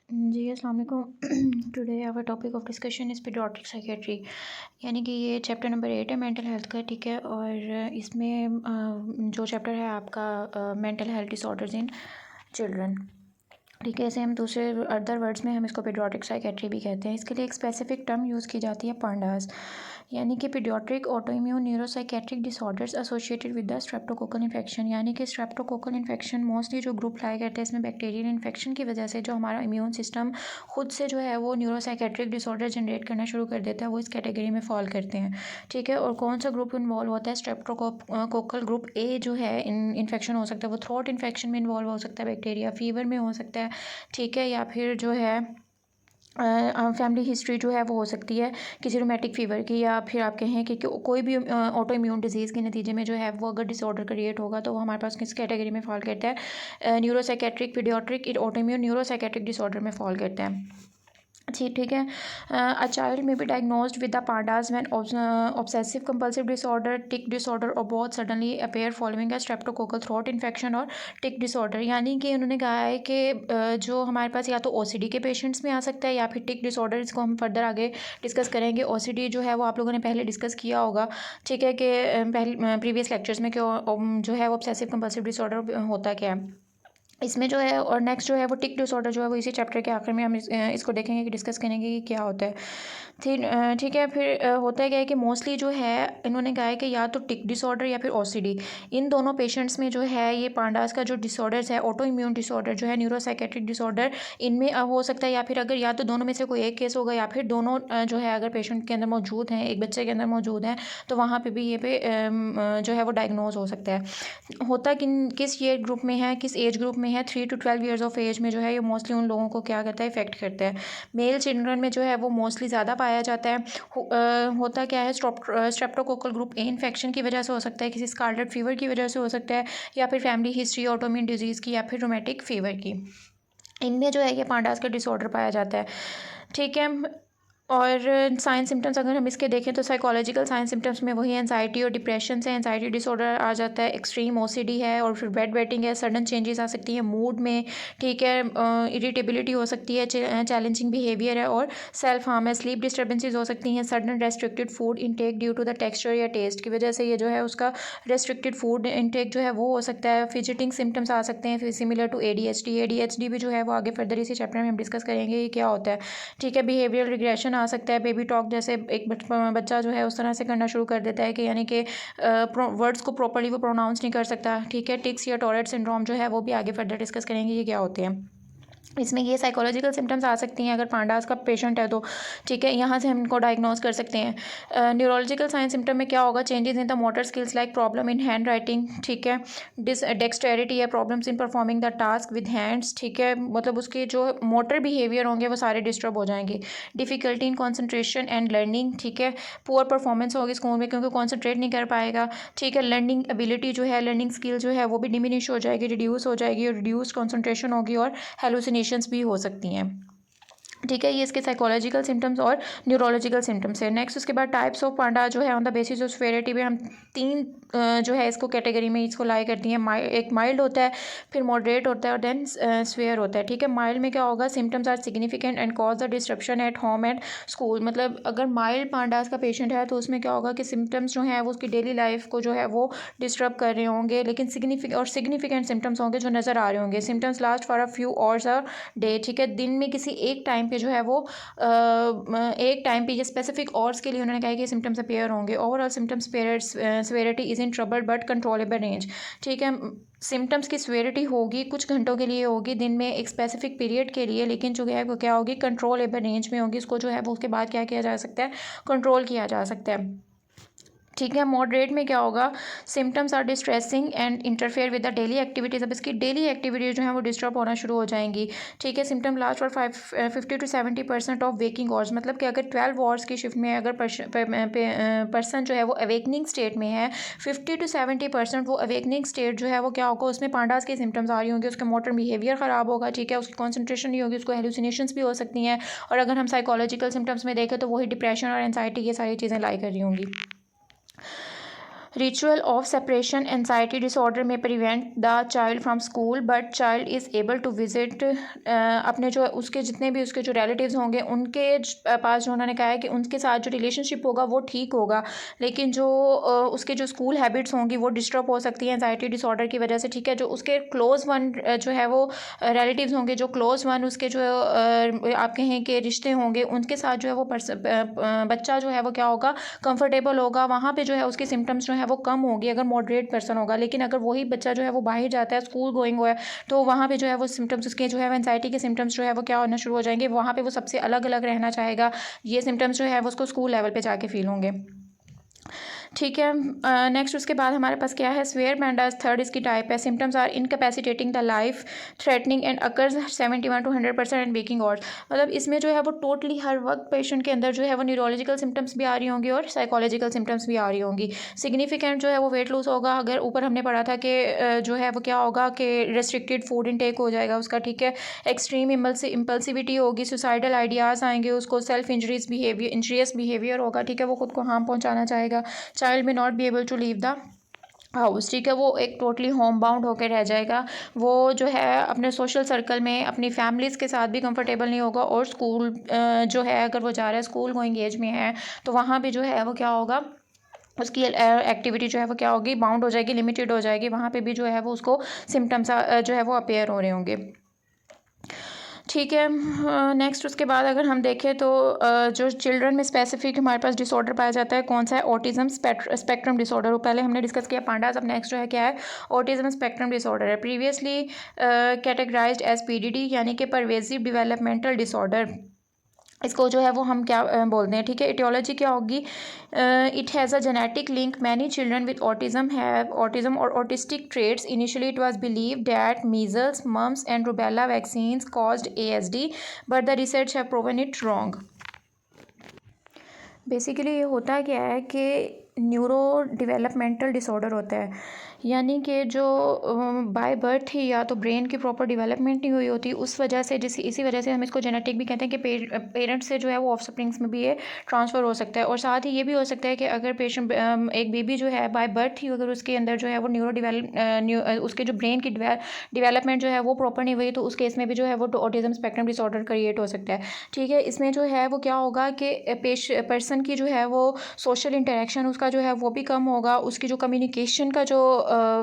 जी अस्सलाम वालेकुम। Today our topic of discussion is pediatric psychiatry, यानी कि ये चैप्टर नंबर 8 है मेंटल हेल्थ का, ठीक है। और इसमें जो चैप्टर है आपका mental health disorders in children, ठीक है। इसे हम दूसरे अदर वर्ड्स में हम इसको पीडियाट्रिक साइकेट्री भी कहते हैं। इसके लिए एक स्पेसिफिक टर्म यूज़ की जाती है पांडास, यानी कि paediatric autoimmune neuropsychiatric disorders associated with the streptococcal infection, यानी कि स्ट्रेप्टोकोकल इन्फेक्शन मोस्टली जो ग्रुप लाया करते हैं इसमें बैक्टीरियल इन्फेक्शन की वजह से जो हमारा इम्यून सिस्टम खुद से जो है वो न्यूरोसाइकेट्रिक डिसऑर्डर जनरेट करना शुरू कर देता है, वो इस कैटेगरी में फॉल करते हैं, ठीक है। और कौन सा ग्रुप इन्वॉल्व होता है? स्ट्रेप्टोकोकल ग्रुप ए जो है इन्फेक्शन हो सकता है वो थ्रोट इन्फेक्शन में इन्वॉल्व हो सकता है, बैक्टीरिया फीवर में हो सकता है, ठीक है। या फिर जो है फैमिली हिस्ट्री जो है वो हो सकती है किसी रोमेटिक फ़ीवर की, या फिर आप कहें कि कोई भी ऑटो इम्यून डिजीज़ के नतीजे में जो है वो अगर डिसऑर्डर क्रिएट होगा तो वो हमारे पास किस कैटेगरी में फॉल करता है? Neuropsychiatric paediatric auto immune neuropsychiatric disorder में फॉल करता है। ठीक है। A child may be diagnosed with the PANDAS when obsessive compulsive disorder, tic disorder or both suddenly appear following a streptococcal throat infection और tic disorder, यानी कि उन्होंने कहा है कि जो हमारे पास या तो ओसीडी के पेशेंट्स में आ सकता है या फिर टिक डिसऑर्डर, इसको हम फर्दर आगे डिस्कस करेंगे। ओसीडी जो है वो आप लोगों ने पहले डिस्कस किया होगा, ठीक है, कि पहले प्रीवियस लेक्चर्स में कि जो है वो ऑब्सेसिव कंपल्सिव डिसऑर्डर होता क्या है इसमें जो है। और नेक्स्ट जो है वो टिक डिसऑर्डर जो है वो इसी चैप्टर के आखिर में हम इसको देखेंगे कि डिस्कस करेंगे कि क्या होता है। ठीक है। फिर होता है क्या है कि मोस्टली जो है इन्होंने कहा है कि या तो टिक डिसऑर्डर या फिर ओसीडी, इन दोनों पेशेंट्स में जो है ये पांडास का जो डिसऑर्डर्स है ऑटो इम्यून डिसऑर्डर जो है न्यूरोसाइकेट्रिक डिसऑर्डर इनमें हो सकता है, या फिर अगर या तो दोनों में से कोई एक केस होगा या फिर दोनों जो है अगर पेशेंट के अंदर मौजूद हैं, एक बच्चे के अंदर मौजूद हैं, तो वहाँ पर भी ये पे जो है वो डायग्नोज हो सकता है। होता किस ईयर ग्रुप में है, किस एज ग्रुप में है? 3 to 12 ईयर्स ऑफ एज में जो है ये मोस्टली उन लोगों को क्या करता है, इफेक्ट करता है। मेल चिल्ड्रन में जो है वो मोस्टली ज़्यादा पाया जाता है। होता क्या है, स्ट्रेप्टोकोकल ग्रुप ए इन्फेक्शन की वजह से हो सकता है, किसी स्कारलेट फीवर की वजह से हो सकता है, या फिर फैमिली हिस्ट्री ऑटोइम्यून डिजीज़ की, या फिर रोमेटिक फीवर की। इनमें जो है ये पांडास का डिसऑर्डर पाया जाता है, ठीक है। और साइन सिम्टम्स अगर हम इसके देखें तो साइकोलॉजिकल साइन सिम्टम्स में वही एंजाइटी और डिप्रेशन से एंजाइटी डिसऑर्डर आ जाता है, एक्सट्रीम ओसीडी है, और फिर बेड वेटिंग है, सडन चेंजेस आ सकती हैं मूड में, ठीक है। इरिटेबिलिटी हो सकती है, चैलेंजिंग बिहेवियर है, और सेल्फ हार्म है, स्लीप डिस्टर्बेंसेज हो सकती हैं, sudden restricted food intake due to the texture या टेस्ट की वजह से ये जो है उसका रेस्ट्रिक्टेड फूड इनटेक जो है वो हो सकता है। फिजिटिंग सिम्टम्स आ सकते हैं सिमिलर टू एडीएचडी भी जो है वो आगे फर्दर इसी चैप्टर में हम डिस्कस करेंगे ये क्या होता है, ठीक है। बिहेवियरल रिग्रेशन आ सकता है, बेबी टॉक जैसे एक बच्चा जो है उस तरह से करना शुरू कर देता है कि यानी कि वर्ड्स को प्रॉपर्ली वो प्रोनाउंस नहीं कर सकता, ठीक है। टिक्स या टॉरेट सिंड्रोम जो है वो भी आगे फर्दर डिस्कस करेंगे ये क्या होते हैं। इसमें ये साइकोलॉजिकल सिम्टम्स आ सकती हैं अगर पांडास का पेशेंट है तो, ठीक है, यहाँ से हम इनको डायग्नोज कर सकते हैं। न्यूरोलॉजिकल साइन सिम्टम में क्या होगा? Changes in the motor skills like problem in hand writing, ठीक है, डेक्सटेरिटी है, problems in performing the task with hands, ठीक है, मतलब उसके जो मोटर बिहेवियर होंगे वो सारे डिस्टर्ब हो जाएंगे। Difficulty in concentration and learning, ठीक है, पुअर परफॉर्मेंस होगी स्कूल में क्योंकि कॉन्सेंट्रेट नहीं कर पाएगा, ठीक है। लर्निंग एबिलिटी जो है, लर्निंग स्किल जो है वो भी डिमिनिश हो जाएगी, रिड्यूस हो जाएगी, और रिड्यूस कॉन्सेंट्रेशन होगी, और हेलुसिनेशंस भी हो सकती हैं, ठीक है। ये इसके साइकोलॉजिकल सिम्टम्स और न्यूरोलॉजिकल सिम्टम्स है। नेक्स्ट उसके बाद टाइप्स ऑफ पांडा जो है on the basis of severity में हम तीन जो है इसको कैटेगरी में इसको लाई करती हैं। एक माइल्ड होता है, फिर मॉडरेट होता है, और देन स्वेयर होता है, ठीक है। माइल्ड में क्या होगा? Symptoms are significant and cause the disruption at home and school, मतलब अगर माइल्ड पांडास का पेशेंट है तो उसमें क्या होगा कि सिम्टम्स जो हैं वो उसकी डेली लाइफ को जो है वो डिस्टर्ब कर रहे होंगे, लेकिन सिग्निफिकेंट सिम्टम्स होंगे जो नज़र आ रहे होंगे। Symptoms last for a few hours a day, ठीक है, दिन में किसी एक टाइम पे जो है वो एक टाइम पे ये स्पेसिफिक आवर्स के लिए उन्होंने कहा कि सिम्टम्स अपीयर होंगे। Overall symptoms severity is in trouble but controllable range, ठीक है। सिम्टम्स की सेवेरिटी होगी कुछ घंटों के लिए होगी, दिन में एक स्पेसिफिक पीरियड के लिए, लेकिन जो है वो क्या होगी? कंट्रोलेबल रेंज में होगी। इसको जो है वो उसके बाद क्या किया जा सकता है? कंट्रोल किया जा सकता है, ठीक है। मॉडरेट में क्या होगा? Symptoms are distressing and interfere with the daily activities, अब इसकी डेली एक्टिविटीज़ जो है वो डिस्टर्ब होना शुरू हो जाएंगी, ठीक है। Symptom last for 50 to 70% of waking hours, मतलब कि अगर 12 आवर्स की शिफ्ट में अगर पर्सन जो है वो अवेकनिंग स्टेट में है, 50 to 70% वो अवेकनिंग स्टेट जो है वो क्या होगा? उसमें पांडास के सिम्टम्स आ रही होंगी, उसका मोटर बिहेवियर ख़राब होगा, ठीक है, उसकी कॉन्सेंट्रेशन नहीं होगी, उसको हेलुसिनेशंस भी हो सकती हैं, और अगर हम साइकोलॉजिकल सिम्टम्स में देखें तो वही डिप्रेशन और एनजाइटी ये सारी चीज़ें लाई कर रही होंगी। Ritual of separation anxiety disorder में prevent the child from school but child is able to visit अपने जो उसके जितने भी उसके जो रिलेटिव्स होंगे उनके पास जो उन्होंने कहा है कि उनके साथ जो रिलेशनशिप होगा वो ठीक होगा, लेकिन जो उसके जो स्कूल हैबिट्स होंगी वो डिस्टर्ब हो सकती हैं एनजाइटी डिसऑर्डर की वजह से। ठीक है, जो उसके क्लोज़ वन जो है वो रिलेटिव्स होंगे, जो क्लोज़ वन उसके जो आप कहें कि रिश्ते होंगे, उनके साथ जो है वो बच्चा जो है वो क्या होगा, कंफर्टेबल होगा। वहाँ पे जो है उसके सिम्टम्स जो है वो कम होगी अगर मॉडरेट पर्सन होगा। लेकिन अगर वही बच्चा जो है वो बाहर जाता है, स्कूल गोइंग हुआ है, तो वहाँ पे जो है वो सिम्टम्स उसके जो है एनजाइटी के सिम्टम्स जो है वो क्या होना शुरू हो जाएंगे। वहाँ पे वो सबसे अलग अलग रहना चाहेगा। ये सिम्टम्स जो है वो उसको स्कूल लेवल पे जाके फील होंगे। ठीक है, नेक्स्ट उसके बाद हमारे पास क्या है, स्वेयर बैंडास थर्ड इसकी टाइप है। Symptoms are incapacitating the life threatening and occurs 71 to 100% and waking hours. मतलब इसमें जो है वो टोटली हर वक्त पेशेंट के अंदर जो है वो न्यूरोलॉजिकल सिम्टम्स भी आ रही होंगी और साइकोलॉजिकल सिम्टम्स भी आ रही होंगी। सिग्निफिकेंट जो है वो वेट लूज होगा। अगर ऊपर हमने पढ़ा था कि जो है वो क्या होगा कि रेस्ट्रिक्टेड फूड इनटेक हो जाएगा उसका। ठीक है, एक्सट्रीम इम्पल्सिविटी होगी, सुसाइडल आइडियाज़ आएंगे उसको, सेल्फ इंजरियस बिहेवियर होगा। ठीक है, वो खुद को हार्म पहुंचाना चाहेगा। चाइल्ड में not be able to leave the house. ठीक है, वो एक टोटली होम बाउंड होकर रह जाएगा। वो जो है अपने सोशल सर्कल में अपनी फैमिलीज़ के साथ भी कंफर्टेबल नहीं होगा। और स्कूल जो है अगर वो जा रहा है, स्कूल गोइंग एज में है, तो वहाँ भी जो है वो क्या होगा, उसकी एक्टिविटी जो है वो क्या होगी, बाउंड हो जाएगी, लिमिटेड हो जाएगी। वहाँ पे भी जो है वो उसको सिम्टम्स जो है वो अपेयर हो रहे होंगे। ठीक है, नेक्स्ट उसके बाद अगर हम देखें तो जो चिल्ड्रन में स्पेसिफिक हमारे पास डिसऑर्डर पाया जाता है कौन सा है, ऑटिज्म स्पेक्ट्रम डिसऑर्डर। वो पहले हमने डिस्कस किया पांडास, अब नेक्स्ट जो है क्या है, ऑटिज्म स्पेक्ट्रम डिसऑर्डर है। प्रीवियसली कैटेगराइज्ड एज पीडीडी यानी कि परवेजिव डेवलपमेंटल डिसऑर्डर। इसको जो है वो हम क्या बोलते हैं। ठीक है, इटियोलॉजी क्या होगी, it has a genetic link, many children with autism have autism or autistic traits. Initially it was believe that measles mumps and rubella vaccines caused ASD but the research have proven it wrong. Basically ये होता क्या है कि neuro developmental disorder होता है, यानी कि जो बाय बर्थ ही या तो ब्रेन की प्रॉपर डेवलपमेंट नहीं हुई होती, उस वजह से इसी वजह से हम इसको जेनेटिक भी कहते हैं कि पेरेंट्स से जो है वो ऑफस्प्रिंग्स में भी ये ट्रांसफ़र हो सकता है। और साथ ही ये भी हो सकता है कि अगर पेशेंट एक बेबी जो है बाय बर्थ ही अगर उसके अंदर जो है वो उसके जो ब्रेन की डेवलपमेंट जो है वो प्रॉपर नहीं हुई, तो उस केस में भी जो है वो ऑटिज्म स्पेक्ट्रम डिसऑर्डर क्रिएट हो सकता है। ठीक है, इसमें जो है वो क्या होगा कि पर्सन की जो है वो सोशल इंटरेक्शन उसका जो है वो भी कम होगा, उसकी जो कम्युनिकेशन का जो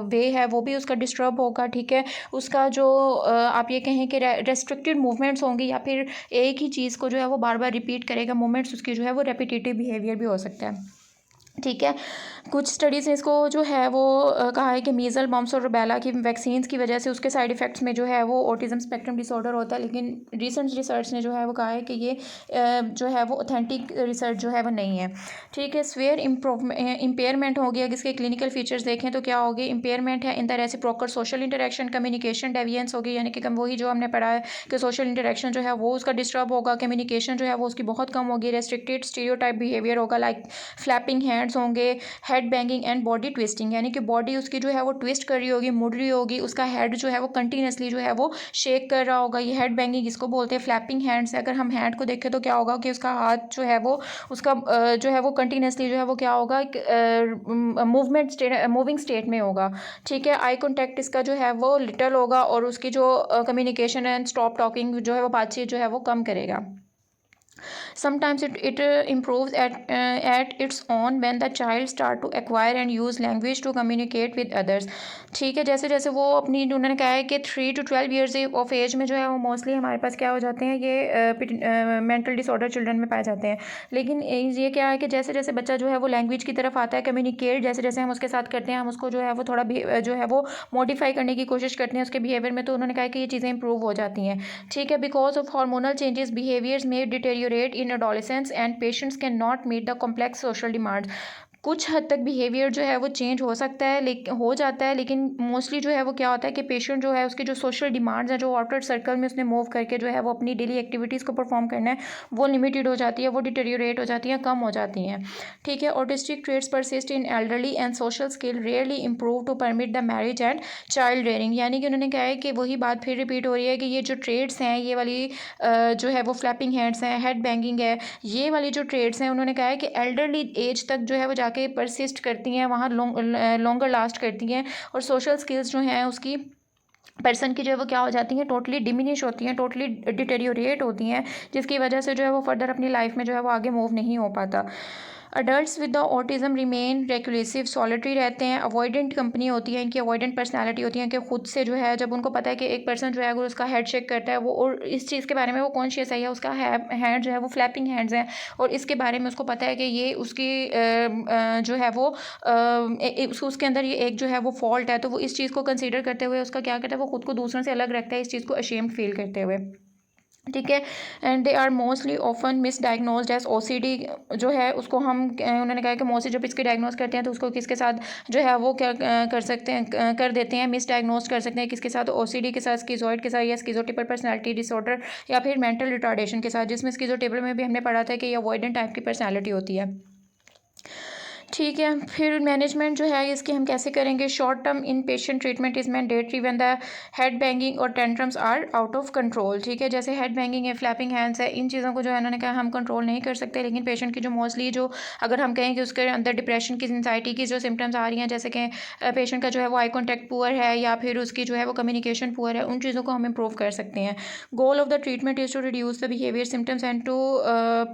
वे है वो भी उसका डिस्टर्ब होगा। ठीक है, उसका जो आप ये कहें कि रेस्ट्रिक्टेड मूवमेंट्स होंगी या फिर एक ही चीज़ को जो है वो बार बार रिपीट करेगा, मूवमेंट्स उसकी जो है वो रेपिटेटिव बिहेवियर भी हो सकता है। ठीक है, कुछ स्टडीज़ ने इसको जो है वो कहा है कि मीज़ल मम्स और रूबेला की वैक्सीन्स की वजह से उसके साइड इफ़ेक्ट्स में जो है वो ऑटिज्म स्पेक्ट्रम डिसऑर्डर होता है। लेकिन रिसेंट रिसर्च ने जो है वो कहा है कि ये जो है वो ऑथेंटिक रिसर्च जो है वो नहीं है। ठीक है, स्वेयर इम्पेयरमेंट होगी। अगर इसके क्लिनिकल फीचर्स देखें तो क्या होगी, इम्पेयरमेंट है in the reciprocal social interaction, communication deviance होगी, यानी कि वही जो हमने पढ़ा है कि सोशल इंटरेक्शन जो है वो उसका डिस्टर्ब होगा, कम्युनिकेशन जो है वो उसकी बहुत कम होगी, रेस्ट्रिक्टेड स्टीरियोटाइप बिहेवियर होगा, लाइक फ्लैपिंग हैंड्स होंगे, head banging and body twisting, यानी कि बॉडी उसकी जो है वो ट्विस्ट कर रही होगी, मुड़ रही होगी, उसका हेड जो है वो कंटिन्यूसली जो है वो शेक कर रहा होगा। ये हेड बैंगिंग इसको बोलते हैं। फ्लैपिंग हैंड्स, अगर हम हैंड को देखें तो क्या होगा कि उसका हाथ जो है वो उसका जो है वो कंटिन्यूसली जो है वो क्या होगा, मूविंग स्टेट में होगा। ठीक है, आई कॉन्टैक्ट इसका जो है वो लिटल होगा और उसकी जो कम्युनिकेशन एंड स्टॉप टॉकिंग जो है वो बातचीत जो है वो कम करेगा। Sometimes it improves at its own when the child start to acquire and use language to communicate with others। ठीक है, जैसे जैसे वो अपनी उन्होंने कहा है कि 3 to 12 ईयर्स ऑफ एज में जो है वो मोस्टली हमारे पास क्या हो जाते हैं, ये मेंटल डिसऑर्डर चिल्ड्रन में पाए जाते हैं। लेकिन ये क्या है कि जैसे जैसे बच्चा जो है वो लैंग्वेज की तरफ आता है, कम्युनिकेट जैसे जैसे हम उसके साथ करते हैं, हम उसको जो है वो थोड़ा जो है वो मॉडिफाई करने की कोशिश करते हैं उसके बिहेवियर में, तो उन्होंने कहा कि ये चीज़ें इंप्रूव हो जाती हैं। ठीक है, because of hormonal changes behaviours में deteriorate in adolescence and patients cannot meet the complex social demands। कुछ हद तक बिहेवियर जो है वो चेंज हो सकता है, लेकिन हो जाता है, लेकिन मोस्टली जो है वो क्या होता है कि पेशेंट जो है उसकी जो सोशल डिमांड्स हैं, जो आउटर सर्कल में उसने मूव करके जो है वो अपनी डेली एक्टिविटीज़ को परफॉर्म करना है, वो लिमिटेड हो जाती है, वो डिटेरियोरेट हो जाती हैं, कम हो जाती हैं। ठीक है, autistic traits persist in elderly and social skill rarely improve to permit the marriage and child rearing. यानी कि उन्होंने कहा है कि वही बात फिर रिपीट हो रही है कि ये जो ट्रेड्स हैं, ये वाली जो है वो फ्लैपिंग हैंड्स हैं, हेड बैंगिंग है, ये वाली जो ट्रेड्स हैं, उन्होंने कहा है कि एल्डरली एज तक जो है वो जाके जाके परसिस्ट करती हैं, वहाँ लॉन्गर लास्ट करती हैं। और सोशल स्किल्स जो हैं उसकी पर्सन की जो है वो क्या हो जाती हैं, टोटली डिमिनिश होती हैं, टोटली डिटेरियोरेट होती हैं, जिसकी वजह से जो है वो फर्दर अपनी लाइफ में जो है वो आगे मूव नहीं हो पाता। Adults with the autism remain reclusive, solitary रहते हैं, अवॉइडेंट कंपनी होती है इनकी, अवॉइडेंट पर्सनालिटी होती है कि खुद से जो है जब उनको पता है कि एक पर्सन जो है अगर उसका हेड शेक करता है वो, और इस चीज़ के बारे में वो कॉन्शियस है, या उसका हैंड जो है वो फ्लैपिंग हैंड्स हैं और इसके बारे में उसको पता है कि ये उसकी जो है वो उसके अंदर ये एक जो है वो फॉल्ट है, तो वो इस चीज़ को कंसीडर करते हुए उसका क्या करता है, वो खुद को दूसरों से अलग रखता है इस चीज़ को अशेम्ड फील करते हुए। ठीक है। And they are mostly often misdiagnosed as OCD, जो है उसको हम उन्होंने कहा कि मोस्टली जब इसकी डायग्नोज करते हैं तो उसको किसके साथ जो है वो क्या कर सकते हैं, कर देते हैं, मिसडाइग्नोज कर सकते हैं किसके साथ, ओसीडी के साथ, स्किज़ोइड के साथ, या स्किज़ोटिपल पर्सनालिटी डिसऑर्डर, या फिर मेंटल रिटार्डेशन के साथ, जिसमें स्किज़ोटिपल में भी हमने पढ़ा था कि ये अवॉइडेंट टाइप की पर्सनालिटी होती है। ठीक है। फिर मैनेजमेंट जो है इसकी हम कैसे करेंगे, short term inpatient treatment is mandatory when the head banging or tantrums are out of control. ठीक है, जैसे हेड बैंगिंग है, फ्लैपिंग हैंड्स है, इन चीज़ों को जो है उन्होंने कहा हम कंट्रोल नहीं कर सकते, लेकिन पेशेंट की जो मोस्टली जो अगर हम कहें कि उसके अंदर डिप्रेशन की, एंजाइटी की जो सिम्टम्स आ रही हैं, जैसे कि पेशेंट का जो है वो आई कॉन्टैक्ट पुअर है या फिर उसकी जो है वो कम्युनिकेशन पुअर है, उन चीज़ों को हम इम्प्रूव कर सकते हैं। Goal of the treatment is to reduce the behaviour symptoms and to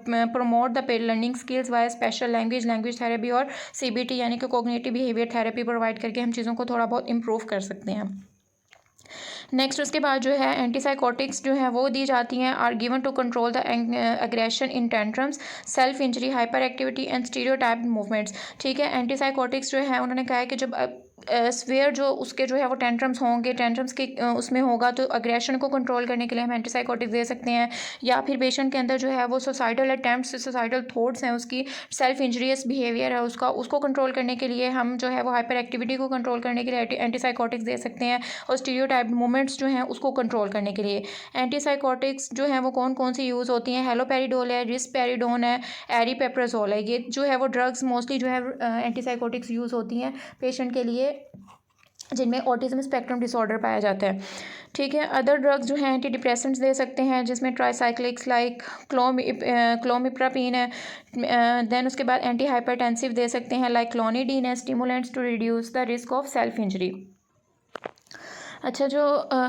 promote the learning skills by special language therapy और सीबीटी यानी कि कोग्निटिव बिहेवियर थेरेपी प्रोवाइड करके हम चीज़ों को थोड़ा बहुत इम्प्रूव कर सकते हैं। नेक्स्ट उसके बाद जो है एंटीसाइकोटिक्स जो है वो दी जाती हैं, are given to control the aggression in tantrums, self injury, hyperactivity and stereotype movements. ठीक है, एंटीसाइकोटिक्स जो है उन्होंने कहा है कि जब स्वेयर जो उसके जो है वो टेंट्रम्स होंगे, टेंट्रम्स के उसमें होगा तो अग्रेशन को कंट्रोल करने के लिए हम एंटीसाइकोटिक्स दे सकते हैं, या फिर पेशेंट के अंदर जो है वो सुसाइडल अटैम्प्ट्स, सुसाइडल थॉट्स हैं, उसकी सेल्फ इंजरियस बिहेवियर है उसको कंट्रोल करने के लिए हम जो है वो हाइपर एक्टिविटी को कंट्रोल करने के लिए एंटीसाइकोटिक्स दे सकते हैं, और स्टीरियोटाइप मूवमेंट्स जो हैं उसको कंट्रोल करने के लिए एंटीसाइकोटिक्स जो हैं वो कौन कौन सी यूज़ होती हैं, हेलोपेरिडोल है, रिस्पेरिडोन है, एरिपेप्राजोल है, ये जो है वो ड्रग्स मोस्टली जो है एंटीसाइकोटिक्स यूज़ होती हैं पेशेंट के लिए जिनमें ऑटिज्म स्पेक्ट्रम डिसऑर्डर पाया जाता है। ठीक है, अदर ड्रग्स जो हैं एंटी डिप्रेसेंट्स दे सकते हैं, जिसमें ट्राईसाइक्लिक्स लाइक क्लोमिप्रापीन है, देन उसके बाद एंटी हाइपरटेंसिव दे सकते हैं लाइक क्लोनिडीन है, stimulants to reduce the risk of self injury. अच्छा, जो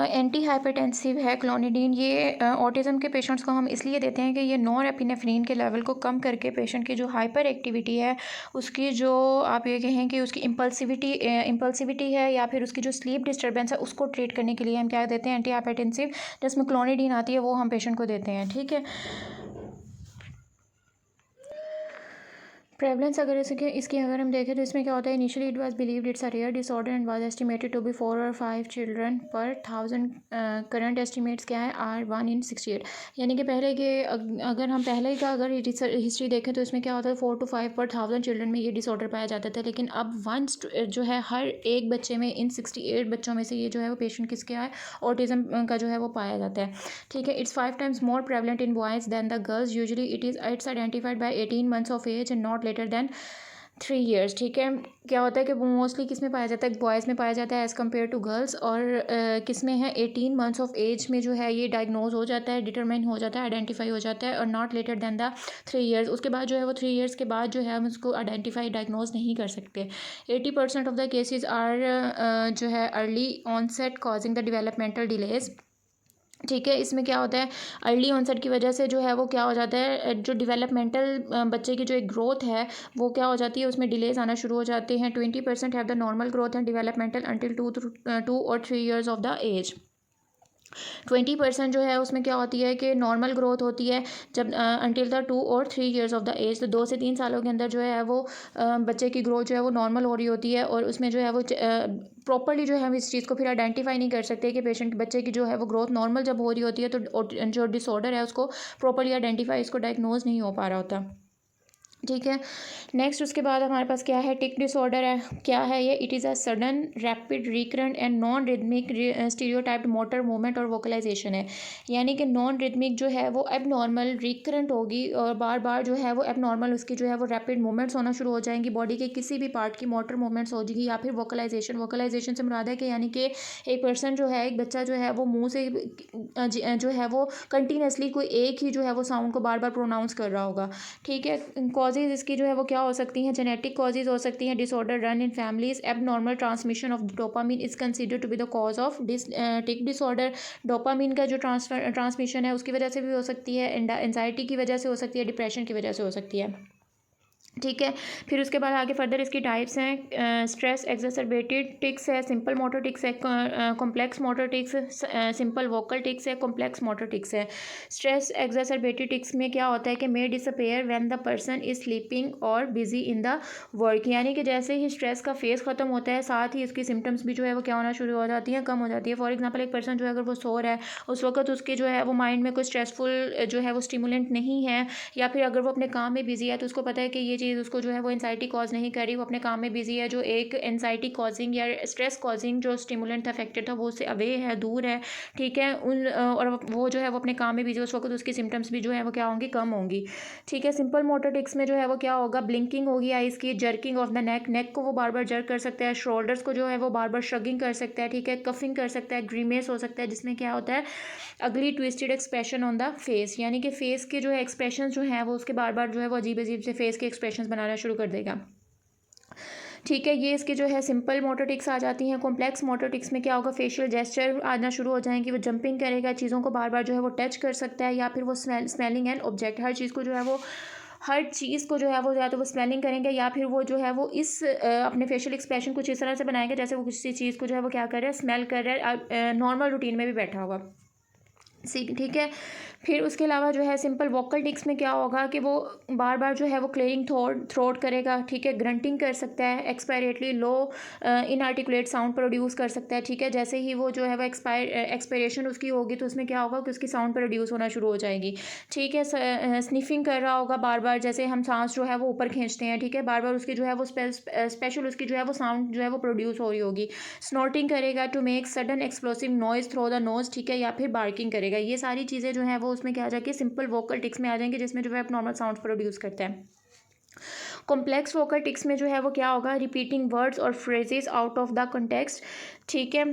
एंटी हाइपरटेंसिव है क्लोनिडीन, ये ऑटिज़म के पेशेंट्स को हम इसलिए देते हैं कि ये नॉरएपिनेफ्रिन के लेवल को कम करके पेशेंट की जो हाइपर एक्टिविटी है, उसकी जो आप ये कहें कि उसकी इम्पल्सिविटी है, या फिर उसकी जो स्लीप डिस्टर्बेंस है, उसको ट्रीट करने के लिए हम क्या देते हैं, एंटी हाइपरटेंसिव, जिसमें क्लोनिडीन आती है, वो हम पेशेंट को देते हैं। ठीक है, प्रेवलेंस अगर इसकी अगर हम देखें तो इसमें क्या होता है, initially it was believed it's a rare disorder and was estimated to be 4 और 5 चिल्ड्रन पर 1000। करंट एस्टिमेट्स क्या है, आर 1 in 68, यानी कि पहले के अगर हम पहले का अगर हिस्ट्री देखें तो इसमें क्या होता है 4 to 5 पर 1000 चिल्ड्रन में ये डिसऑर्डर पाया जाता था, लेकिन अब जो है हर एक बच्चे में, इन 68 बच्चों में से ये जो है वो पेशेंट किसके है, ऑटिज़म का जो है वो पाया जाता है। ठीक है, it's 5 times more prevalent in boys than the girls, usually it's identified by 18 months of age and not later than 3 years। ठीक है, क्या होता है कि वो मोस्टली किस में पाया जाता है, बॉयज़ में पाया जाता है एज़ कम्पेयर टू गर्ल्स, और किस में है 18 months ऑफ एज में जो है ये डायग्नोज हो जाता है, डिटरमाइन हो जाता है, आइडेंटिफाई हो जाता है, और not later than the 3 years। उसके बाद जो है वो 3 years के बाद जो है हम उसको आइडेंटिफाई, डायग्नोज नहीं कर सकते। 80% ऑफ द केसेस आर जो है early onset causing the developmental delays. ठीक है, इसमें क्या होता है, अर्ली ऑनसेट की वजह से जो है वो क्या हो जाता है, जो डेवलपमेंटल बच्चे की जो एक ग्रोथ है वो क्या हो जाती है, उसमें डिलेज आना शुरू हो जाते हैं। 20% have the normal growth and developmental until 2 or 3 years of the age. 20% जो है उसमें क्या होती है कि नॉर्मल ग्रोथ होती है जब until the 2 or 3 years of the age, तो 2 से 3 सालों के अंदर जो है वो बच्चे की ग्रोथ जो है वो नॉर्मल हो रही होती है, और उसमें जो है वो प्रॉपरली जो है हम इस चीज़ को फिर आइडेंटिफाई नहीं कर सकते कि पेशेंट बच्चे की जो है वो ग्रोथ नॉर्मल जब हो रही होती है तो जो डिसऑर्डर है उसको प्रॉपरली आइडेंटिफाई, इसको डायग्नोज नहीं हो पा रहा होता। ठीक है, नेक्स्ट उसके बाद हमारे पास क्या है, टिक डिसऑर्डर है। क्या है ये, it is a sudden rapid recurrent and non rhythmic stereotyped motor movement और वोकलाइजेशन है, यानी कि नॉन रिदमिक जो है वो एब नॉर्मल रिकरेंट होगी, और बार बार जो है वो एब नॉर्मल उसकी जो है वो रैपिड मूवमेंट्स होना शुरू हो जाएंगी, बॉडी के किसी भी पार्ट की मोटर मूवमेंट्स हो जाएगी, या फिर वोकलाइजेशन से मुराद है कि यानी कि एक पर्सन जो है, एक बच्चा जो है वो मुँह से जो है वो कंटिन्यूसली कोई एक ही जो है वो साउंड को बार बार प्रोनाउंस कर रहा होगा। ठीक है, कॉजेज़ इसकी जो है वो क्या हो सकती हैं, जेनेटिक कॉजेज़ हो सकती हैं, disorder run in families, abnormal transmission of dopamine is consider to be the cause of tic disorder. Dopamine का जो ट्रांसमिशन है उसकी वजह से भी हो सकती है, एंजाइटी की वजह से हो सकती है, डिप्रेशन की वजह से हो सकती है। ठीक है, फिर उसके बाद आगे फर्दर इसकी टाइप्स हैं। स्ट्रेस एक्सरबेटेड टिक्स है, सिंपल मोटर टिक्स है, complex motor tics, simple vocal tics है, कॉम्प्लेक्स मोटर टिक्स है। स्ट्रेस एक्सरबेटेड टिक्स में क्या होता है कि may disappear when the person is sleeping or busy in the work, यानी कि जैसे ही स्ट्रेस का फेज ख़त्म होता है साथ ही इसकी सिम्टम्स भी जो है वो क्या होना शुरू हो जाती हैं, कम हो जाती है। फॉर एग्जाम्पल एक पर्सन जो है अगर वो सो रहा है उस वक्त उसके जो है वो माइंड में कोई स्ट्रेसफुल जो है वो स्टिमुलेंट नहीं है, या फिर अगर वो अपने काम में बिजी है तो उसको पता है कि ये चीज़ उसको जो है वो एंजाइटी कॉज नहीं कर रही, वो अपने काम में बिजी है, जो एक एंजाइटी कॉजिंग या स्ट्रेस कॉजिंग जो स्टिमुलेंट अफेक्टेड था वो उससे अवे है, दूर है। ठीक है, और वो जो है वो अपने काम में बिजी, उस वक्त उसकी सिम्टम्स भी जो है वो क्या होंगी, कम होंगी। ठीक है, सिंपल मोटर टिक्स में जो है वो क्या होगा, ब्लिंकिंग होगी आइस की, जर्किंग ऑफ द नेक, नेक को वो बार बार जर्क कर सकता है, शोल्डर्स को जो है वो बार बार श्रगिंग कर सकता है। ठीक है, कफिंग कर सकता है, ग्रीमेस हो सकता है जिसमें क्या होता है अगली twisted expression on the face, यानी कि फेस के जो है एक्सप्रेशन जो है वो उसके बार बार जो है वो अजीब अजीब से फेस के एक्सप्रेशन बनाना शुरू कर देगा। ठीक है, ये इसके जो है सिंपल मोटर टिक्स आ जाती हैं। कॉम्प्लेक्स मोटर टिक्स में क्या होगा, फेशियल जेस्चर आना शुरू हो जाएंगे, वो जंपिंग करेगा, चीज़ों को बार बार जो है वो टच कर सकता है, या फिर वो स्मेलिंग एंड ऑब्जेक्ट, हर चीज़ को जो है वो या तो वो स्मेलिंग करेंगे या फिर वो जो है वो इस अपने फेशियल एक्सप्रेशन कुछ इस तरह से बनाएंगे जैसे वो किसी चीज़ को जो है वो क्या कर रहा है, स्मेल कर रहा है, नॉर्मल रूटीन में भी बैठा होगा। ठीक है, फिर उसके अलावा जो है सिंपल वोकल टिक्स में क्या होगा कि वो बार बार जो है वो क्लियरिंग थ्रोट करेगा। ठीक है, ग्रंटिंग कर सकता है, एक्सपायरेटली लो इनआर्टिकुलेट साउंड प्रोड्यूस कर सकता है। ठीक है, जैसे ही वो जो है वो एक्सपायरेशन उसकी होगी तो उसमें क्या होगा कि उसकी साउंड प्रोड्यूस होना शुरू हो जाएगी। ठीक है, स्निफिंग कर रहा होगा बार बार, जैसे हम सांस जो है वो ऊपर खींचते हैं। ठीक है, बार बार उसकी जो है वो स्पेशल उसकी जो है वो साउंड जो है वो प्रोड्यूस हो रही होगी। स्नॉटिंग करेगा to make sudden explosive noise through the nose. ठीक है, या फिर बार्किंग करेगा। ये सारी चीज़ें जो है वो उसमें क्या आ जाएगी, सिंपल वोकल टिक्स में आ जाएंगे, जिसमें जो है नॉर्मल साउंड प्रोड्यूस करता है। कॉम्प्लेक्स वोकल टिक्स में जो है वो क्या होगा, रिपीटिंग वर्ड्स और phrases out of the context. ठीक है,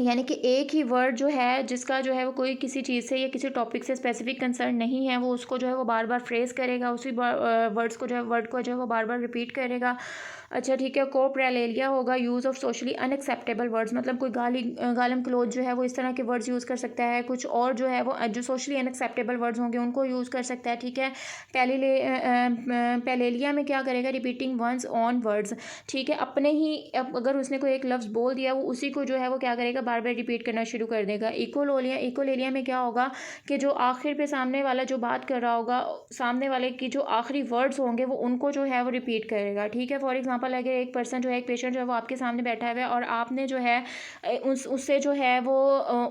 यानी कि एक ही वर्ड जो है जिसका जो है वो कोई किसी चीज़ से या किसी टॉपिक से स्पेसिफिक कंसर्न नहीं है, वो उसको जो है वो बार बार फ्रेज करेगा, उसी वर्ड्स को जो है वर्ड को जो है वो बार बार रिपीट करेगा। अच्छा ठीक है, कोप्रेलेलिया होगा, use of socially unacceptable words, मतलब कोई गालम क्लोज जो है वो इस तरह के वर्ड्स यूज़ कर सकता है। कुछ और जो है वो जो सोशली अनएक्सेप्टेबल वर्ड्स होंगे उनको यूज़ कर सकता है। ठीक है, पैलेलिया में क्या करेगा, रिपीटिंग वंस ऑन वर्ड्स। ठीक है, अपने ही अगर उसने कोई एक लफ्ज़ बोल दिया वो उसी को जो है वो क्या करेगा, बार बार रिपीट करना शुरू कर देगा। इकोलेलिया में क्या होगा कि जो आखिर पे सामने वाला जो बात कर रहा होगा, सामने वाले की जो आखिरी वर्ड्स होंगे वो उनको जो है वो रिपीट करेगा। ठीक है, फॉर एग्जांपल अगर एक पर्सन जो है, एक पेशेंट जो है वो आपके सामने बैठा हुआ है और आपने जो है उससे जो है वो